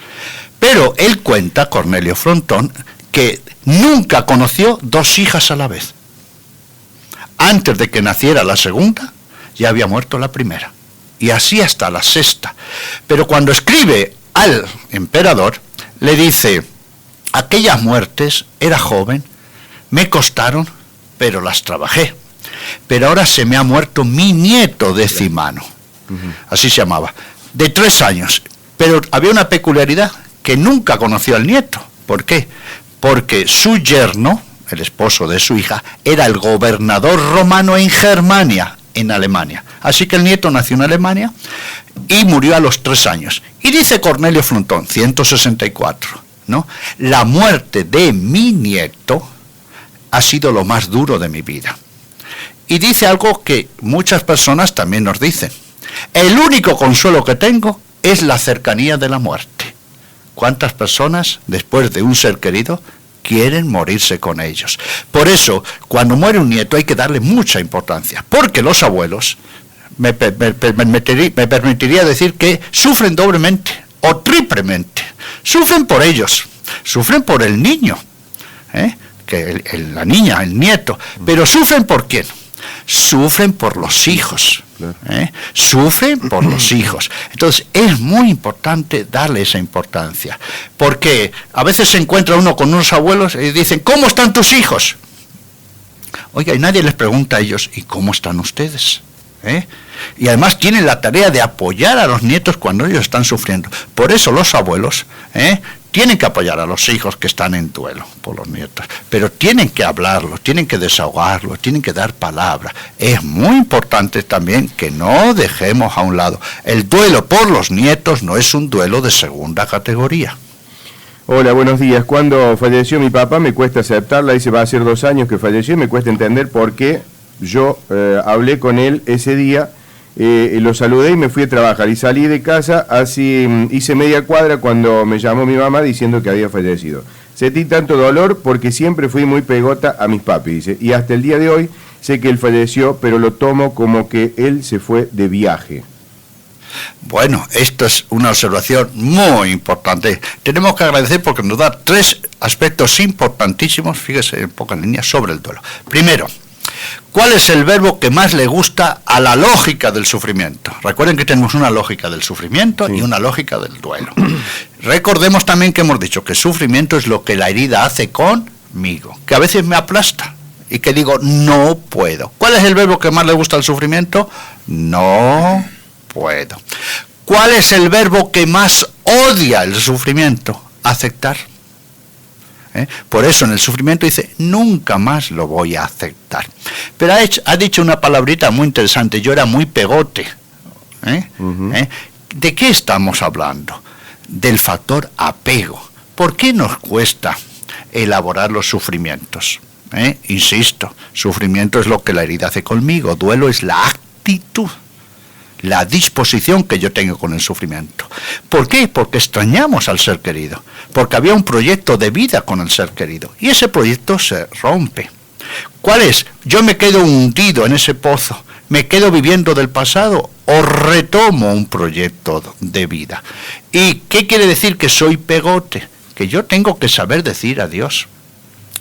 Pero él cuenta, Cornelio Frontón, que nunca conoció 2 hijas a la vez. Antes de que naciera la segunda, ya había muerto la primera. Y así hasta la 6ª. Pero cuando escribe al emperador, le dice: aquellas muertes, era joven, me costaron, pero las trabajé. Pero ahora se me ha muerto mi nieto Decimano. Así se llamaba. De 3 años. Pero había una peculiaridad, que nunca conoció al nieto. ¿Por qué? Porque su yerno, el esposo de su hija, era el gobernador romano en Germania, en Alemania. Así que el nieto nació en Alemania y murió a los 3 años. Y dice Cornelio Frontón, 164, ¿no? La muerte de mi nieto ha sido lo más duro de mi vida. Y dice algo que muchas personas también nos dicen: el único consuelo que tengo es la cercanía de la muerte. ¿Cuántas personas, después de un ser querido, quieren morirse con ellos? Por eso, cuando muere un nieto hay que darle mucha importancia, porque los abuelos, me permitiría decir que sufren doblemente o triplemente. Sufren por ellos, sufren por el niño, que la niña, el nieto, pero ¿sufren por quién? Sufren por los hijos, sufren por los hijos. Entonces es muy importante darle esa importancia, porque a veces se encuentra uno con unos abuelos y dicen: ¿cómo están tus hijos? Oiga, y nadie les pregunta a ellos: ¿y cómo están ustedes? Y además tienen la tarea de apoyar a los nietos cuando ellos están sufriendo. Por eso los abuelos tienen que apoyar a los hijos que están en duelo por los nietos, pero tienen que hablarlos, tienen que desahogarlos, tienen que dar palabra. Es muy importante también que no dejemos a un lado. El duelo por los nietos no es un duelo de segunda categoría. Hola, buenos días. Cuando falleció mi papá me cuesta aceptarla, dice, va a ser 2 años que falleció y me cuesta entender por qué yo hablé con él ese día. Lo saludé y me fui a trabajar y salí de casa, así hice media cuadra cuando me llamó mi mamá diciendo que había fallecido. Sentí tanto dolor porque siempre fui muy pegota a mis papis, dice, y hasta el día de hoy sé que él falleció, pero lo tomo como que él se fue de viaje. Bueno, esto es una observación muy importante. Tenemos que agradecer porque nos da 3 aspectos importantísimos, fíjese en pocas líneas, sobre el duelo. Primero, ¿cuál es el verbo que más le gusta a la lógica del sufrimiento? Recuerden que tenemos una lógica del sufrimiento y una lógica del duelo. Recordemos también que hemos dicho que sufrimiento es lo que la herida hace conmigo, que a veces me aplasta y que digo, no puedo. ¿Cuál es el verbo que más le gusta al sufrimiento? No puedo. ¿Cuál es el verbo que más odia el sufrimiento? Aceptar. Por eso en el sufrimiento dice, nunca más lo voy a aceptar. Pero ha dicho una palabrita muy interesante: yo era muy pegote. ¿De qué estamos hablando? Del factor apego. ¿Por qué nos cuesta elaborar los sufrimientos? Insisto, sufrimiento es lo que la herida hace conmigo, duelo es la actitud, la disposición que yo tengo con el sufrimiento. ¿Por qué? Porque extrañamos al ser querido, porque había un proyecto de vida con el ser querido, y ese proyecto se rompe. ¿Cuál es? Yo me quedo hundido en ese pozo, me quedo viviendo del pasado, o retomo un proyecto de vida. ¿Y qué quiere decir que soy pegote? Que yo tengo que saber decir adiós,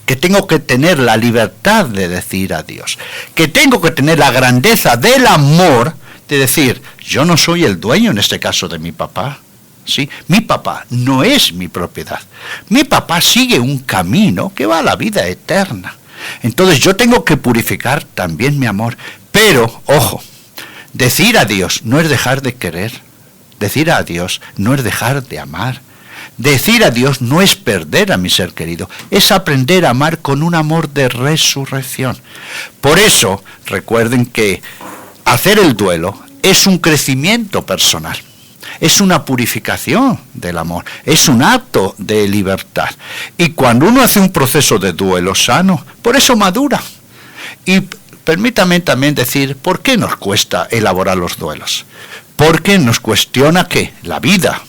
que tengo que tener la libertad de decir adiós, que tengo que tener la grandeza del amor, de decir, yo no soy el dueño en este caso de mi papá, ¿sí? Mi papá no es mi propiedad. Mi papá sigue un camino que va a la vida eterna. Entonces yo tengo que purificar también mi amor. Pero, ojo, decir adiós no es dejar de querer. Decir adiós no es dejar de amar. Decir adiós no es perder a mi ser querido, es aprender a amar con un amor de resurrección. Por eso, recuerden que hacer el duelo es un crecimiento personal, es una purificación del amor, es un acto de libertad. Y cuando uno hace un proceso de duelo sano, por eso madura. Y permítame también decir, ¿por qué nos cuesta elaborar los duelos? Porque nos cuestiona ¿qué? La vida,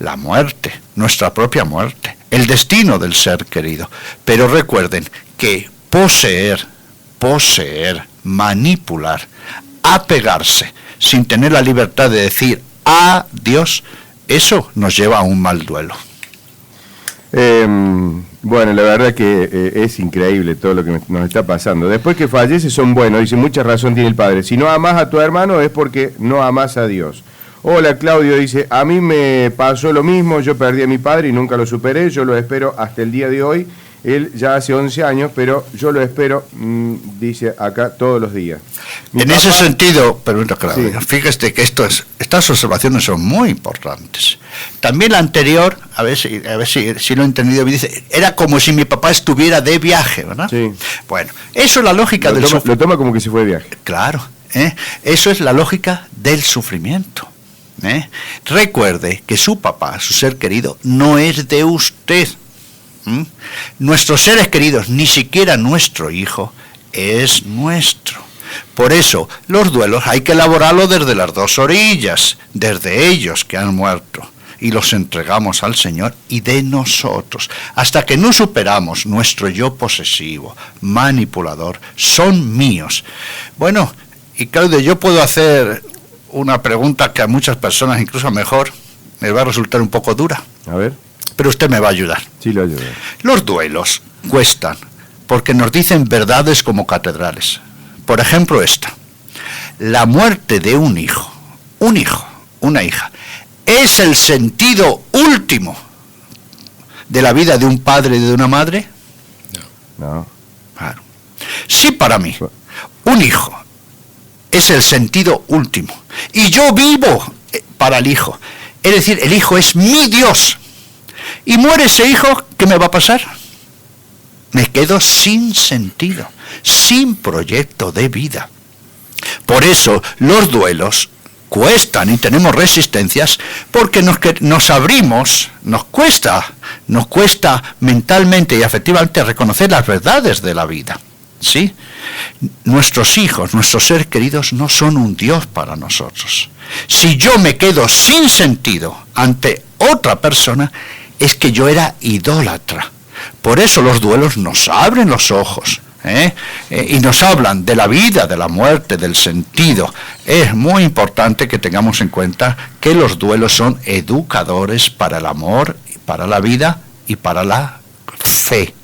la muerte, nuestra propia muerte, el destino del ser querido. Pero recuerden que poseer, manipular, apegarse sin tener la libertad de decir adiós, eso nos lleva a un mal duelo. Bueno, la verdad que es increíble todo lo que nos está pasando. Después que fallece son buenos, dice, mucha razón tiene el padre. Si no amás a tu hermano es porque no amás a Dios. Hola, Claudio, dice, a mí me pasó lo mismo, yo perdí a mi padre y nunca lo superé, yo lo espero hasta el día de hoy. Él ya hace 11 años, pero yo lo espero, dice acá, todos los días. En ese sentido, pregunta Claudia, sí. Fíjate que estas observaciones son muy importantes. También la anterior, a ver si lo he entendido bien, dice, era como si mi papá estuviera de viaje, ¿verdad? Sí. Bueno, eso es la lógica del sufrimiento. Lo toma como que se fue de viaje. Claro, eso es la lógica del sufrimiento. Recuerde que su papá, su ser querido, no es de usted. Nuestros seres queridos, ni siquiera nuestro hijo, es nuestro. Por eso, los duelos hay que elaborarlos desde las dos orillas, desde ellos que han muerto, y los entregamos al Señor y de nosotros, hasta que no superamos nuestro yo posesivo, manipulador, son míos. Bueno, y Claudio, yo puedo hacer una pregunta que a muchas personas, incluso mejor, les va a resultar un poco dura. A ver. Pero usted me va a ayudar. Sí, lo ayudo. Los duelos cuestan, porque nos dicen verdades como catedrales. Por ejemplo, esta. La muerte de un hijo, una hija, ¿es el sentido último de la vida de un padre y de una madre? No. Claro. Sí, para mí, un hijo es el sentido último. Y yo vivo para el hijo. Es decir, el hijo es mi Dios. Y muere ese hijo, ¿qué me va a pasar? Me quedo sin sentido, sin proyecto de vida. Por eso los duelos cuestan y tenemos resistencias, porque nos abrimos, nos cuesta mentalmente y afectivamente reconocer las verdades de la vida. ¿Sí? Nuestros hijos, nuestros seres queridos no son un Dios para nosotros. Si yo me quedo sin sentido ante otra persona, es que yo era idólatra. Por eso los duelos nos abren los ojos, y nos hablan de la vida, de la muerte, del sentido. Es muy importante que tengamos en cuenta que los duelos son educadores para el amor, para la vida y para la fe.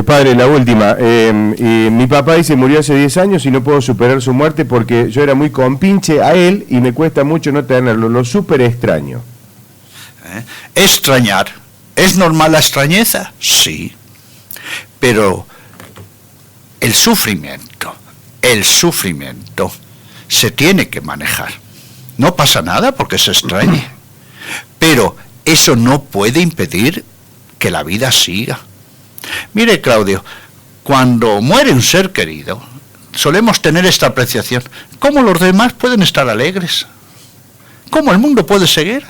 Padre, la última. Mi papá dice murió hace 10 años y no puedo superar su muerte porque yo era muy compinche a él y me cuesta mucho no tenerlo. Lo súper extraño. Extrañar. ¿Es normal la extrañeza? Sí. Pero el sufrimiento se tiene que manejar. No pasa nada porque se extrañe. Pero eso no puede impedir que la vida siga. Mire, Claudio, cuando muere un ser querido, solemos tener esta apreciación. ¿Cómo los demás pueden estar alegres? ¿Cómo el mundo puede seguir?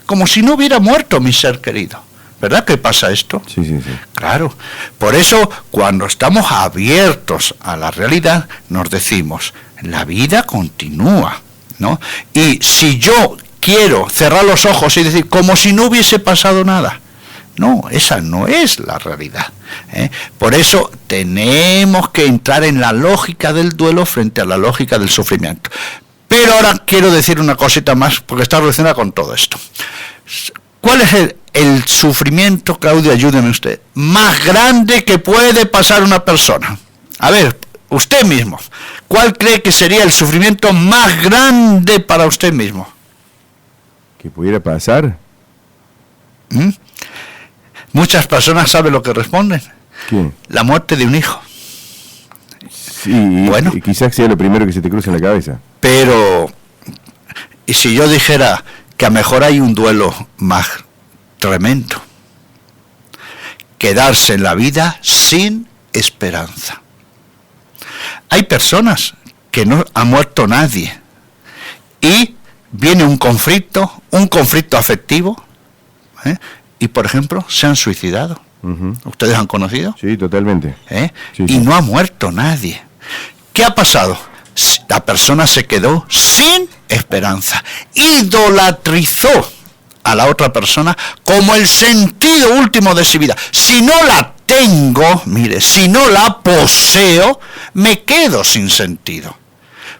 Como si no hubiera muerto mi ser querido. ¿Verdad que pasa esto? Sí, sí, sí. Claro. Por eso, cuando estamos abiertos a la realidad, nos decimos, la vida continúa, ¿no? Y si yo quiero cerrar los ojos y decir, como si no hubiese pasado nada, no, esa no es la realidad. Por eso tenemos que entrar en la lógica del duelo frente a la lógica del sufrimiento. Pero ahora quiero decir una cosita más, porque está relacionada con todo esto. ¿Cuál es el sufrimiento, Claudio, ayúdeme usted, más grande que puede pasar una persona? A ver, usted mismo, ¿cuál cree que sería el sufrimiento más grande para usted mismo? ¿Que pudiera pasar? Muchas personas saben lo que responden. ¿Qué? La muerte de un hijo. Sí, bueno, y quizás sea lo primero que se te cruza en la cabeza. Pero, ¿y si yo dijera que a lo mejor hay un duelo más tremendo? Quedarse en la vida sin esperanza. Hay personas que no ha muerto nadie y viene un conflicto afectivo, y por ejemplo se han suicidado. ¿Ustedes han conocido? Sí, totalmente. Sí, y no ha muerto nadie. ¿Qué ha pasado? La persona se quedó sin esperanza, idolatrizó a la otra persona como el sentido último de su vida. Si no la tengo, mire, si no la poseo, me quedo sin sentido.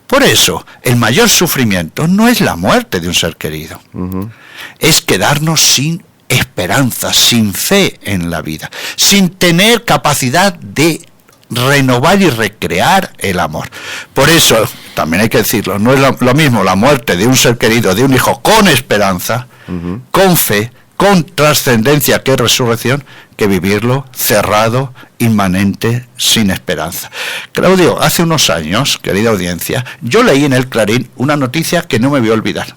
Por eso, el mayor sufrimiento no es la muerte de un ser querido, es quedarnos sin esperanza, sin fe en la vida, sin tener capacidad de renovar y recrear el amor. Por eso, también hay que decirlo, no es lo mismo la muerte de un ser querido, de un hijo con esperanza, con fe, con trascendencia, que resurrección, que vivirlo cerrado, inmanente, sin esperanza. Claudio, hace unos años, querida audiencia, yo leí en el Clarín una noticia que no me voy a olvidar.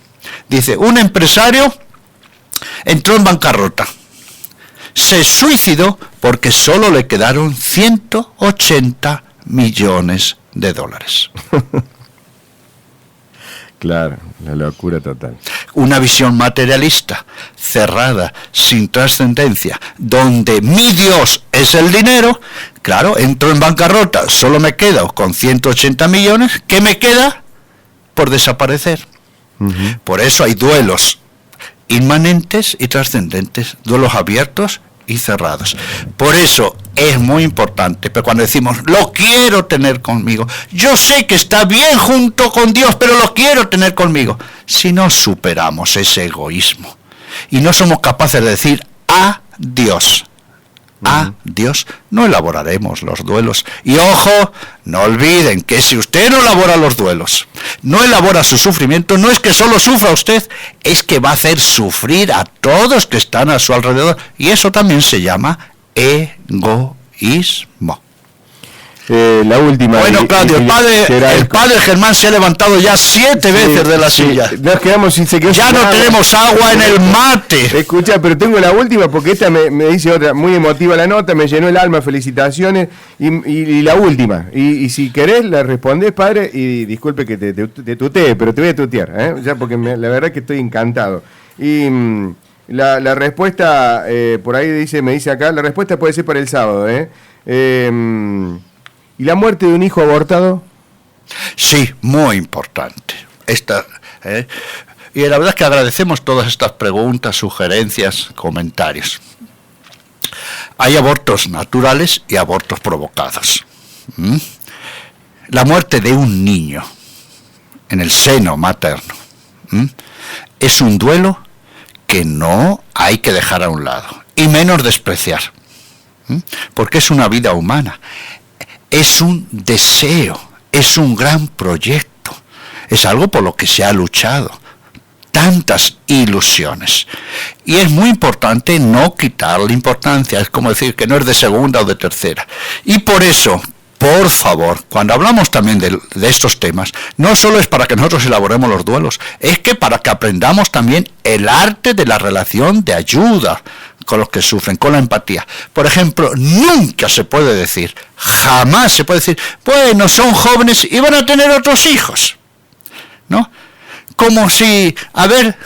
Dice, un empresario entró en bancarrota. Se suicidó porque solo le quedaron 180 millones de dólares. Claro, la locura total. Una visión materialista, cerrada, sin trascendencia, donde mi Dios es el dinero. Claro, entro en bancarrota, solo me quedo con 180 millones. ¿Qué me queda? Por desaparecer. Por eso hay duelos inmanentes y trascendentes, duelos abiertos y cerrados. Por eso es muy importante, pero cuando decimos, lo quiero tener conmigo, yo sé que está bien junto con Dios, pero lo quiero tener conmigo. Si no superamos ese egoísmo y no somos capaces de decir a Dios, no elaboraremos los duelos. Y ojo, no olviden que si usted no elabora los duelos, no elabora su sufrimiento, no es que solo sufra usted, es que va a hacer sufrir a todos que están a su alrededor. Y eso también se llama egoísmo. La última. Bueno, Claudio, el padre Germán se ha levantado ya 7 veces de la silla. Nos quedamos sin sequedad. Ya no tenemos agua en el mate. Escucha, pero tengo la última porque esta me dice otra, muy emotiva la nota, me llenó el alma, felicitaciones. Y la última, y si querés la respondés, padre, y disculpe que te tutee, pero te voy a tutear, ya porque la verdad es que estoy encantado. Y la respuesta, por ahí me dice acá, la respuesta puede ser para el sábado, ¿y la muerte de un hijo abortado? Sí, muy importante. Y la verdad es que agradecemos todas estas preguntas, sugerencias, comentarios. Hay abortos naturales y abortos provocados. La muerte de un niño en el seno materno es un duelo que no hay que dejar a un lado, y menos despreciar, porque es una vida humana. Es un deseo, es un gran proyecto, es algo por lo que se ha luchado, tantas ilusiones. Y es muy importante no quitarle importancia, es como decir que no es de segunda o de tercera. Y por eso, por favor, cuando hablamos también de estos temas, no solo es para que nosotros elaboremos los duelos, es que para que aprendamos también el arte de la relación de ayuda con los que sufren, con la empatía. Por ejemplo, nunca se puede decir, jamás se puede decir, bueno, son jóvenes y van a tener otros hijos, ¿no? Como si haber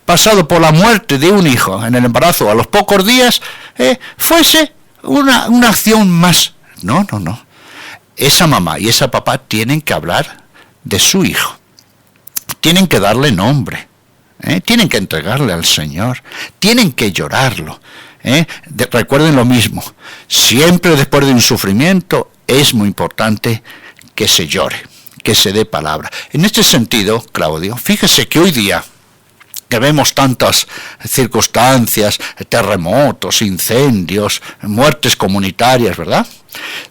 pasado por la muerte de un hijo en el embarazo a los pocos días fuese una acción más. No. Esa mamá y ese papá tienen que hablar de su hijo, tienen que darle nombre. Tienen que entregarle al Señor, tienen que llorarlo. Recuerden lo mismo, siempre después de un sufrimiento es muy importante que se llore, que se dé palabra. En este sentido, Claudio, fíjese que hoy día que vemos tantas circunstancias, terremotos, incendios, muertes comunitarias, ¿verdad?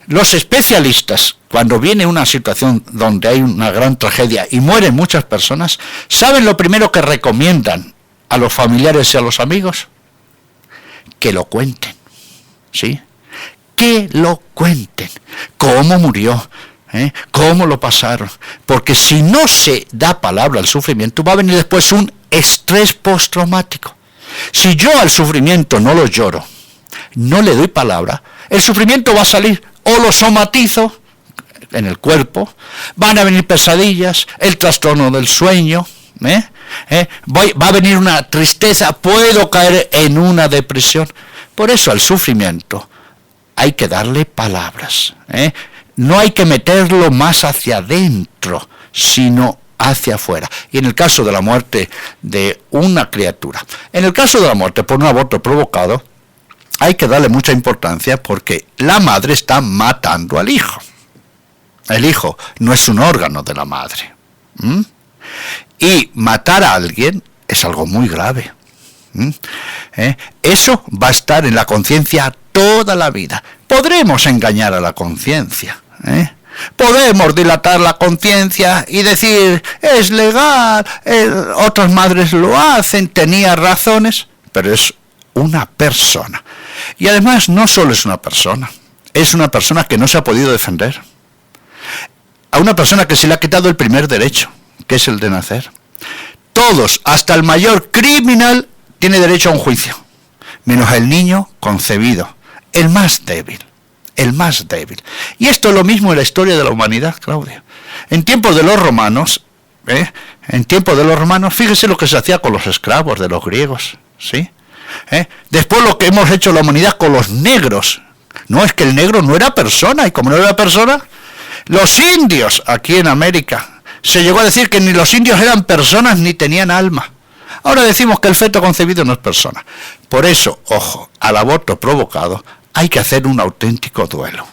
Los especialistas, cuando viene una situación donde hay una gran tragedia y mueren muchas personas, ¿saben lo primero que recomiendan a los familiares y a los amigos? Que lo cuenten, ¿sí? Que lo cuenten. ¿Cómo murió? ¿Cómo lo pasaron? Porque si no se da palabra al sufrimiento, va a venir después un estrés postraumático. Si yo al sufrimiento no lo lloro, no le doy palabra, el sufrimiento va a salir, o lo somatizo en el cuerpo, van a venir pesadillas, el trastorno del sueño, va a venir una tristeza, puedo caer en una depresión. Por eso al sufrimiento hay que darle palabras, no hay que meterlo más hacia adentro, sino hacia afuera. Y en el caso de la muerte de una criatura, en el caso de la muerte por un aborto provocado, hay que darle mucha importancia porque la madre está matando al hijo. El hijo no es un órgano de la madre. Y matar a alguien es algo muy grave. Eso va a estar en la conciencia toda la vida. Podremos engañar a la conciencia, podemos dilatar la conciencia y decir, es legal, otras madres lo hacen, tenía razones, pero es una persona. Y además no solo es una persona que no se ha podido defender. A una persona que se le ha quitado el primer derecho, que es el de nacer. Todos, hasta el mayor criminal, tiene derecho a un juicio, menos el niño concebido, el más débil. Y esto es lo mismo en la historia de la humanidad, Claudio. En tiempos de los romanos, fíjese lo que se hacía con los esclavos de los griegos, ¿sí? Después lo que hemos hecho la humanidad con los negros. No, es que el negro no era persona, y como no era persona, los indios aquí en América, se llegó a decir que ni los indios eran personas ni tenían alma. Ahora decimos que el feto concebido no es persona. Por eso, ojo, al aborto provocado hay que hacer un auténtico duelo.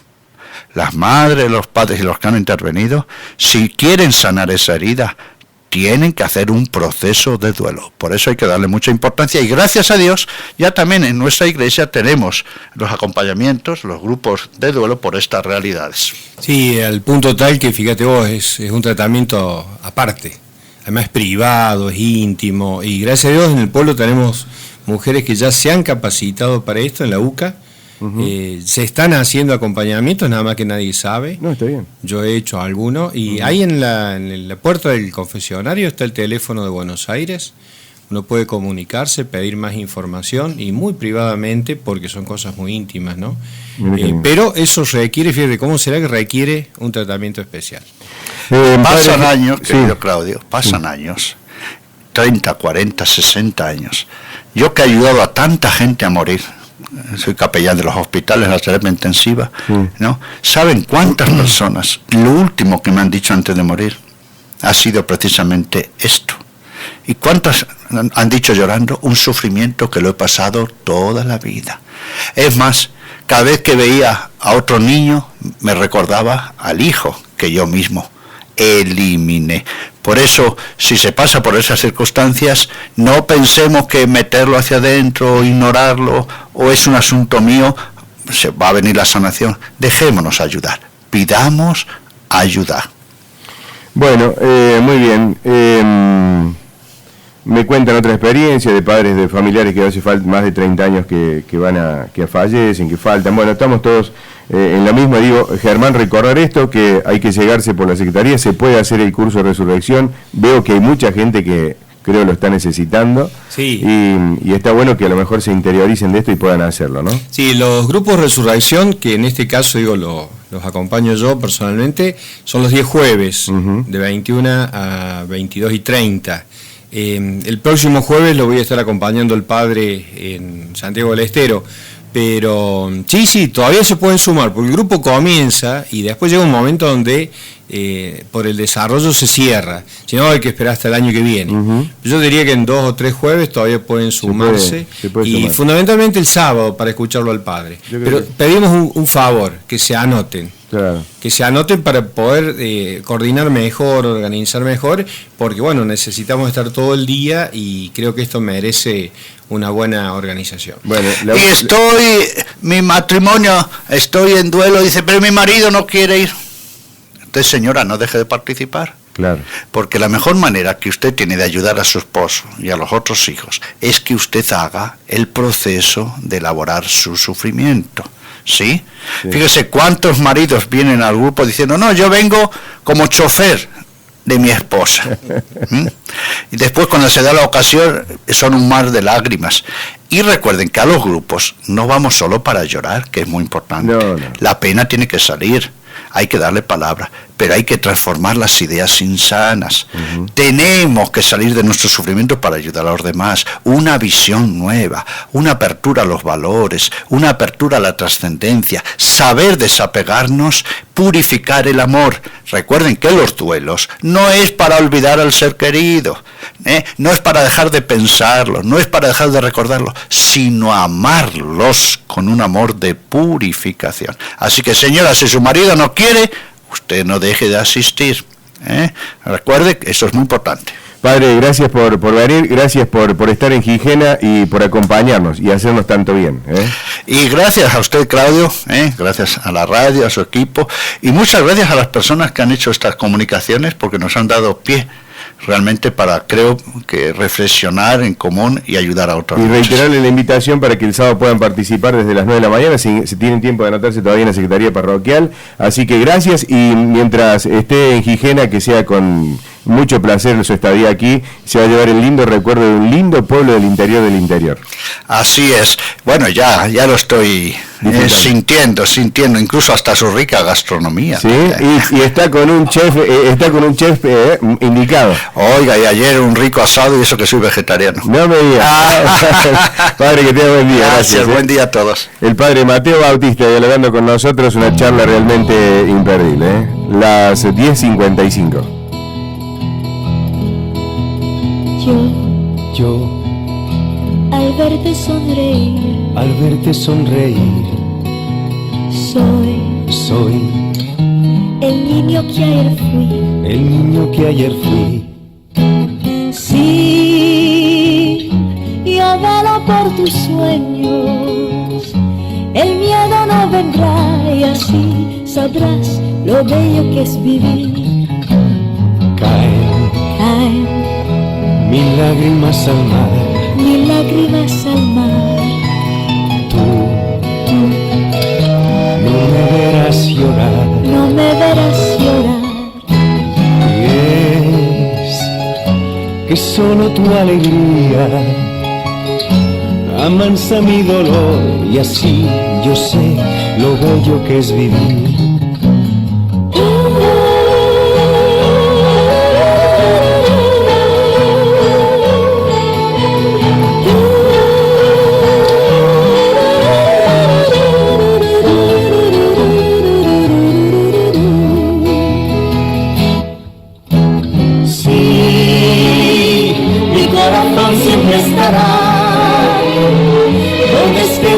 Las madres, los padres y los que han intervenido, si quieren sanar esa herida, tienen que hacer un proceso de duelo. Por eso hay que darle mucha importancia, y gracias a Dios ya también en nuestra iglesia tenemos los acompañamientos, los grupos de duelo por estas realidades. Sí, al punto tal que, fíjate vos, es un tratamiento aparte, además es privado, es íntimo, y gracias a Dios en el pueblo tenemos mujeres que ya se han capacitado para esto en la UCA. Se están haciendo acompañamientos, nada más que nadie sabe. No, está bien. Yo he hecho algunos, y ahí en la puerta del confesionario está el teléfono de Buenos Aires. Uno puede comunicarse, pedir más información, y muy privadamente, porque son cosas muy íntimas, ¿no? Pero eso requiere, fíjate, ¿cómo será que requiere un tratamiento especial? Pasan años, querido Claudio, años, 30, 40, 60 años. Yo que he ayudado a tanta gente a morir, soy capellán de los hospitales, la terapia intensiva, ¿no? ¿Saben cuántas personas, lo último que me han dicho antes de morir, ha sido precisamente esto? ¿Y cuántas han dicho llorando? Un sufrimiento que lo he pasado toda la vida. Es más, cada vez que veía a otro niño, me recordaba al hijo que yo mismo eliminé. Por eso, si se pasa por esas circunstancias, no pensemos que meterlo hacia adentro, ignorarlo, o es un asunto mío, se va a venir la sanación. Dejémonos ayudar, pidamos ayuda. Bueno, muy bien. Me cuentan otra experiencia de padres de familiares que hace más de 30 años que fallecen, que faltan. Bueno, estamos todos en la misma. Digo, Germán, recordar esto, que hay que llegarse por la Secretaría, se puede hacer el curso de resurrección. Veo que hay mucha gente que creo lo está necesitando. Sí. Y está bueno que a lo mejor se interioricen de esto y puedan hacerlo, ¿no? Sí, los grupos de resurrección, que en este caso, digo, los acompaño yo personalmente, son los 10 jueves, de 21 a 22:30. El próximo jueves lo voy a estar acompañando el padre en Santiago del Estero, pero sí, todavía se pueden sumar, porque el grupo comienza y después llega un momento donde por el desarrollo se cierra, si no hay que esperar hasta el año que viene. Yo diría que en 2 o 3 jueves todavía pueden sumarse, se puede y sumar. Fundamentalmente el sábado para escucharlo al padre. Pero pedimos un favor, que se anoten. Claro. Que se anoten para poder coordinar mejor, organizar mejor, porque bueno, necesitamos estar todo el día y creo que esto merece una buena organización. Bueno, mi matrimonio, estoy en duelo, dice, pero mi marido no quiere ir. Entonces, señora, no deje de participar. Claro. Porque la mejor manera que usted tiene de ayudar a su esposo y a los otros hijos es que usted haga el proceso de elaborar su sufrimiento. ¿Sí? Fíjese cuántos maridos vienen al grupo diciendo, no, yo vengo como chofer de mi esposa. Y después, cuando se da la ocasión, son un mar de lágrimas. Y recuerden que a los grupos no vamos solo para llorar, que es muy importante. No. La pena tiene que salir, hay que darle palabra, pero hay que transformar las ideas insanas. Tenemos que salir de nuestro sufrimiento para ayudar a los demás. Una visión nueva, una apertura a los valores, una apertura a la trascendencia, saber desapegarnos, purificar el amor. Recuerden que los duelos no es para olvidar al ser querido, no es para dejar de pensarlo, no es para dejar de recordarlo, sino amarlos con un amor de purificación. Así que, señora, si su marido no quiere, usted no deje de asistir. Recuerde que eso es muy importante. Padre, gracias por venir, gracias por estar en Gijena y por acompañarnos y hacernos tanto bien. Y gracias a usted, Claudio, gracias a la radio, a su equipo, y muchas gracias a las personas que han hecho estas comunicaciones, porque nos han dado pie realmente para, creo que, reflexionar en común y ayudar a otros. Y reiterarle la invitación para que el sábado puedan participar desde las 9 de la mañana, si tienen tiempo de anotarse todavía en la Secretaría Parroquial. Así que gracias, y mientras esté en Gijena, que sea con mucho placer su estadía aquí, se va a llevar el lindo recuerdo de un lindo pueblo del interior. Así es. Bueno, ya lo estoy sintiendo, incluso hasta su rica gastronomía. Sí, y está con un chef, indicado. Oiga, y ayer un rico asado, y eso que soy vegetariano. No me digas. Padre, que tenga buen día. Gracias, buen día a todos. El padre Mateo Bautista dialogando con nosotros, una charla realmente imperdible. Las 10:55. Yo, al verte sonreír, soy el niño que ayer fui, Sí, yo velo por tus sueños, el miedo no vendrá y así sabrás lo bello que es vivir. Caen mil lágrimas al mar, Tú no me verás llorar, Y es que solo tu alegría amansa mi dolor, y así yo sé lo bello que es vivir.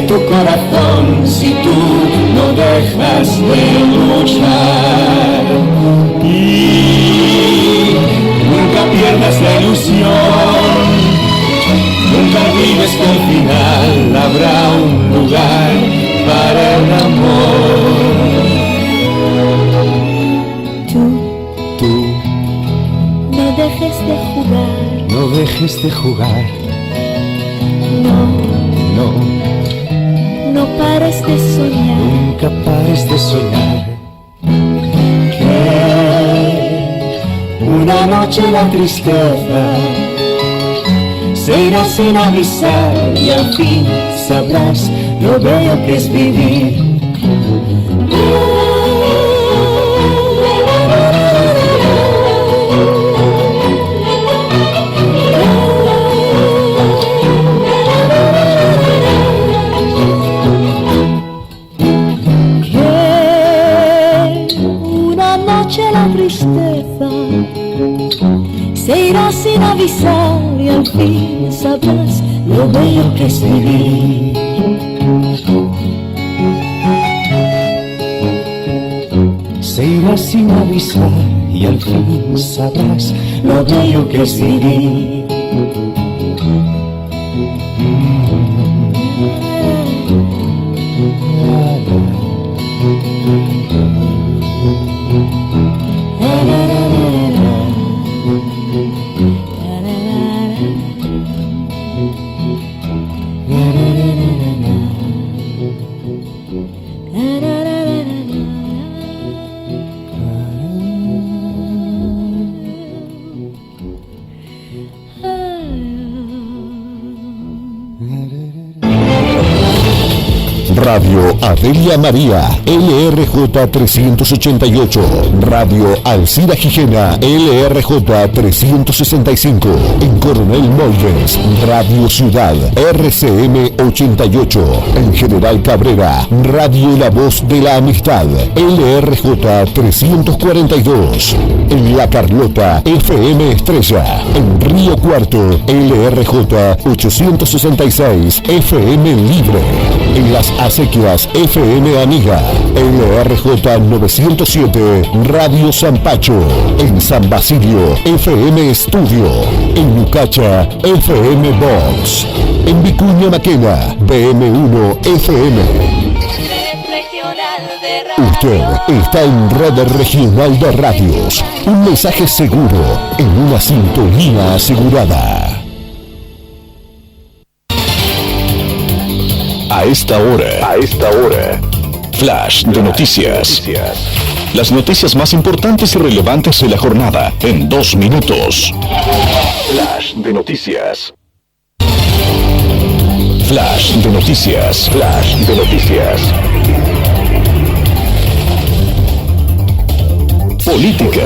Tu corazón, si tú no dejas de luchar, y nunca pierdas la ilusión, nunca olvides que al final habrá un lugar para el amor. Tú no dejes de jugar, no pares de soñar, nunca pares de soñar, que una noche la tristeza se irá sin avisar, y al fin sabrás lo bello que es vivir. Se irá sin avisar y al fin sabrás lo bello que es vivir. Se irá sin avisar y al fin sabrás lo bello que es vivir. Radio Adelia María, LRJ 388, Radio Alcira Gijena, LRJ 365, en Coronel Moldes, Radio Ciudad, RCM 88, en General Cabrera, Radio La Voz de la Amistad, LRJ 342, en La Carlota, FM Estrella, en Río Cuarto, LRJ 866, FM Libre, en Las acequias FM Amiga, LRJ 907, Radio Zampacho, en San Basilio, FM Estudio, en Lucacha, FM Box, en Vicuña Maquena, BM1 FM. Usted está en Red Regional de Radios, un mensaje seguro en una sintonía asegurada. A esta hora, Flash de noticias. Las noticias más importantes y relevantes de la jornada en 2 minutos. Flash de noticias. Flash de noticias. Flash de noticias. Política.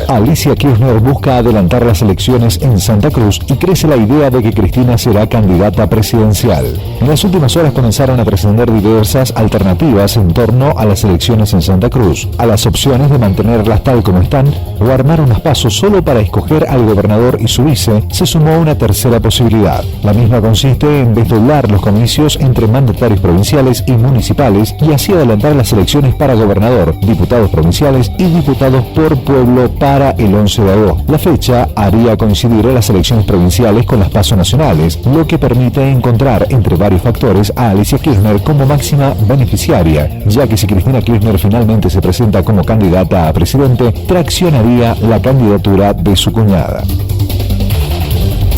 Alicia Kirchner busca adelantar las elecciones en Santa Cruz y crece la idea de que Cristina será candidata presidencial. En las últimas horas comenzaron a trascender diversas alternativas en torno a las elecciones en Santa Cruz, a las opciones de mantenerlas tal como están o armar unas pasos solo para escoger al gobernador y su vice. Se sumó una tercera posibilidad. La misma consiste en desdoblar los comicios entre mandatarios provinciales y municipales y así adelantar las elecciones para gobernador, diputados provinciales y diputados por pueblo para el 11 de agosto. La fecha haría coincidir las elecciones provinciales con las PASO nacionales, lo que permite encontrar entre varios factores a Alicia Kirchner como máxima beneficiaria, ya que si Cristina Kirchner finalmente se presenta como candidata a presidente, traccionaría la candidatura de su cuñada.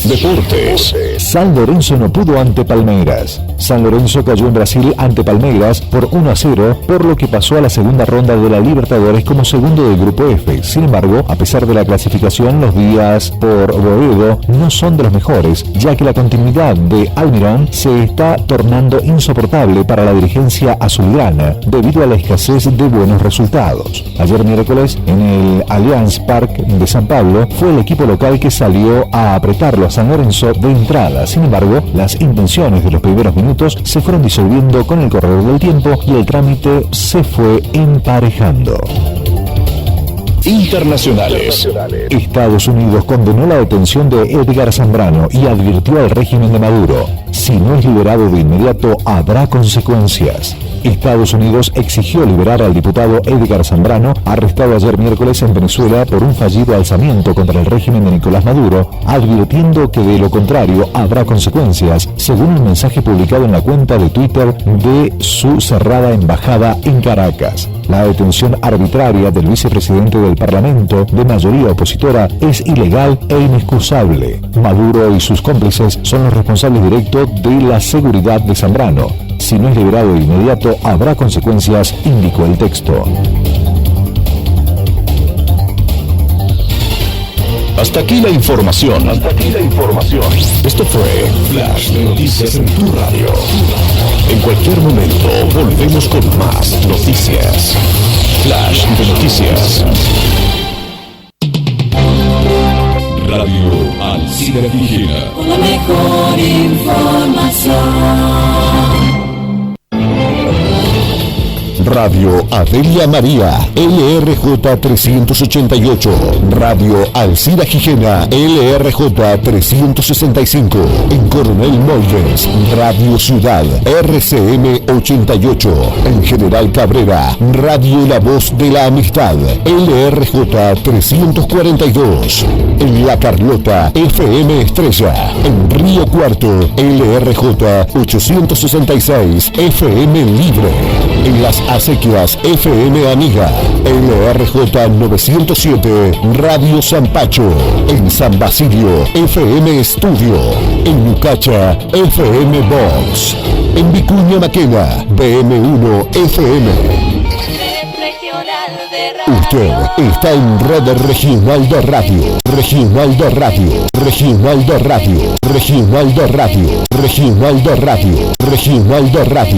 Deportes. San Lorenzo no pudo ante Palmeiras. San Lorenzo cayó en Brasil ante Palmeiras por 1-0, por lo que pasó a la segunda ronda de la Libertadores como segundo del Grupo F. Sin embargo, a pesar de la clasificación, los días por Boedo no son de los mejores, ya que la continuidad de Almirón se está tornando insoportable para la dirigencia azulgrana, debido a la escasez de buenos resultados. Ayer miércoles, en el Allianz Parque de San Pablo, fue el equipo local que salió a apretarlo a San Lorenzo de entrada. Sin embargo, las intenciones de los primeros minutos se fueron disolviendo con el correr del tiempo y el trámite se fue emparejando. Internacionales. Estados Unidos condenó la detención de Edgar Zambrano y advirtió al régimen de Maduro: si no es liberado de inmediato, habrá consecuencias. Estados Unidos exigió liberar al diputado Edgar Zambrano, arrestado ayer miércoles en Venezuela por un fallido alzamiento contra el régimen de Nicolás Maduro, advirtiendo que de lo contrario habrá consecuencias, según un mensaje publicado en la cuenta de Twitter de su cerrada embajada en Caracas. La detención arbitraria del vicepresidente del Parlamento, de mayoría opositora, es ilegal e inexcusable. Maduro y sus cómplices son los responsables directos de la seguridad de Zambrano. Si no es liberado de inmediato, habrá consecuencias, indicó el texto. Hasta aquí la información. Esto fue Flash de Noticias en tu radio. En cualquier momento volvemos con más noticias. Flash de Noticias. Radio Alcira Vigila. Con la mejor información. Radio Adelia María, LRJ 388. Radio Alcira Gijena, LRJ 365. En Coronel Moldes, Radio Ciudad, RCM 88. En General Cabrera, Radio La Voz de la Amistad, LRJ 342. En La Carlota, FM Estrella. En Río Cuarto, LRJ 866, FM Libre. En Las Acequias, FM Amiga, LRJ 907, Radio Zampacho. En San Basilio, FM Estudio. En Lucacha, FM Box. En Vicuña Maquena, BM1 FM. Usted está en Red Regional de Radio. Regional de Radio. Regional de Radio. Regional de Radio. Regional de Radio. Regional de Radio.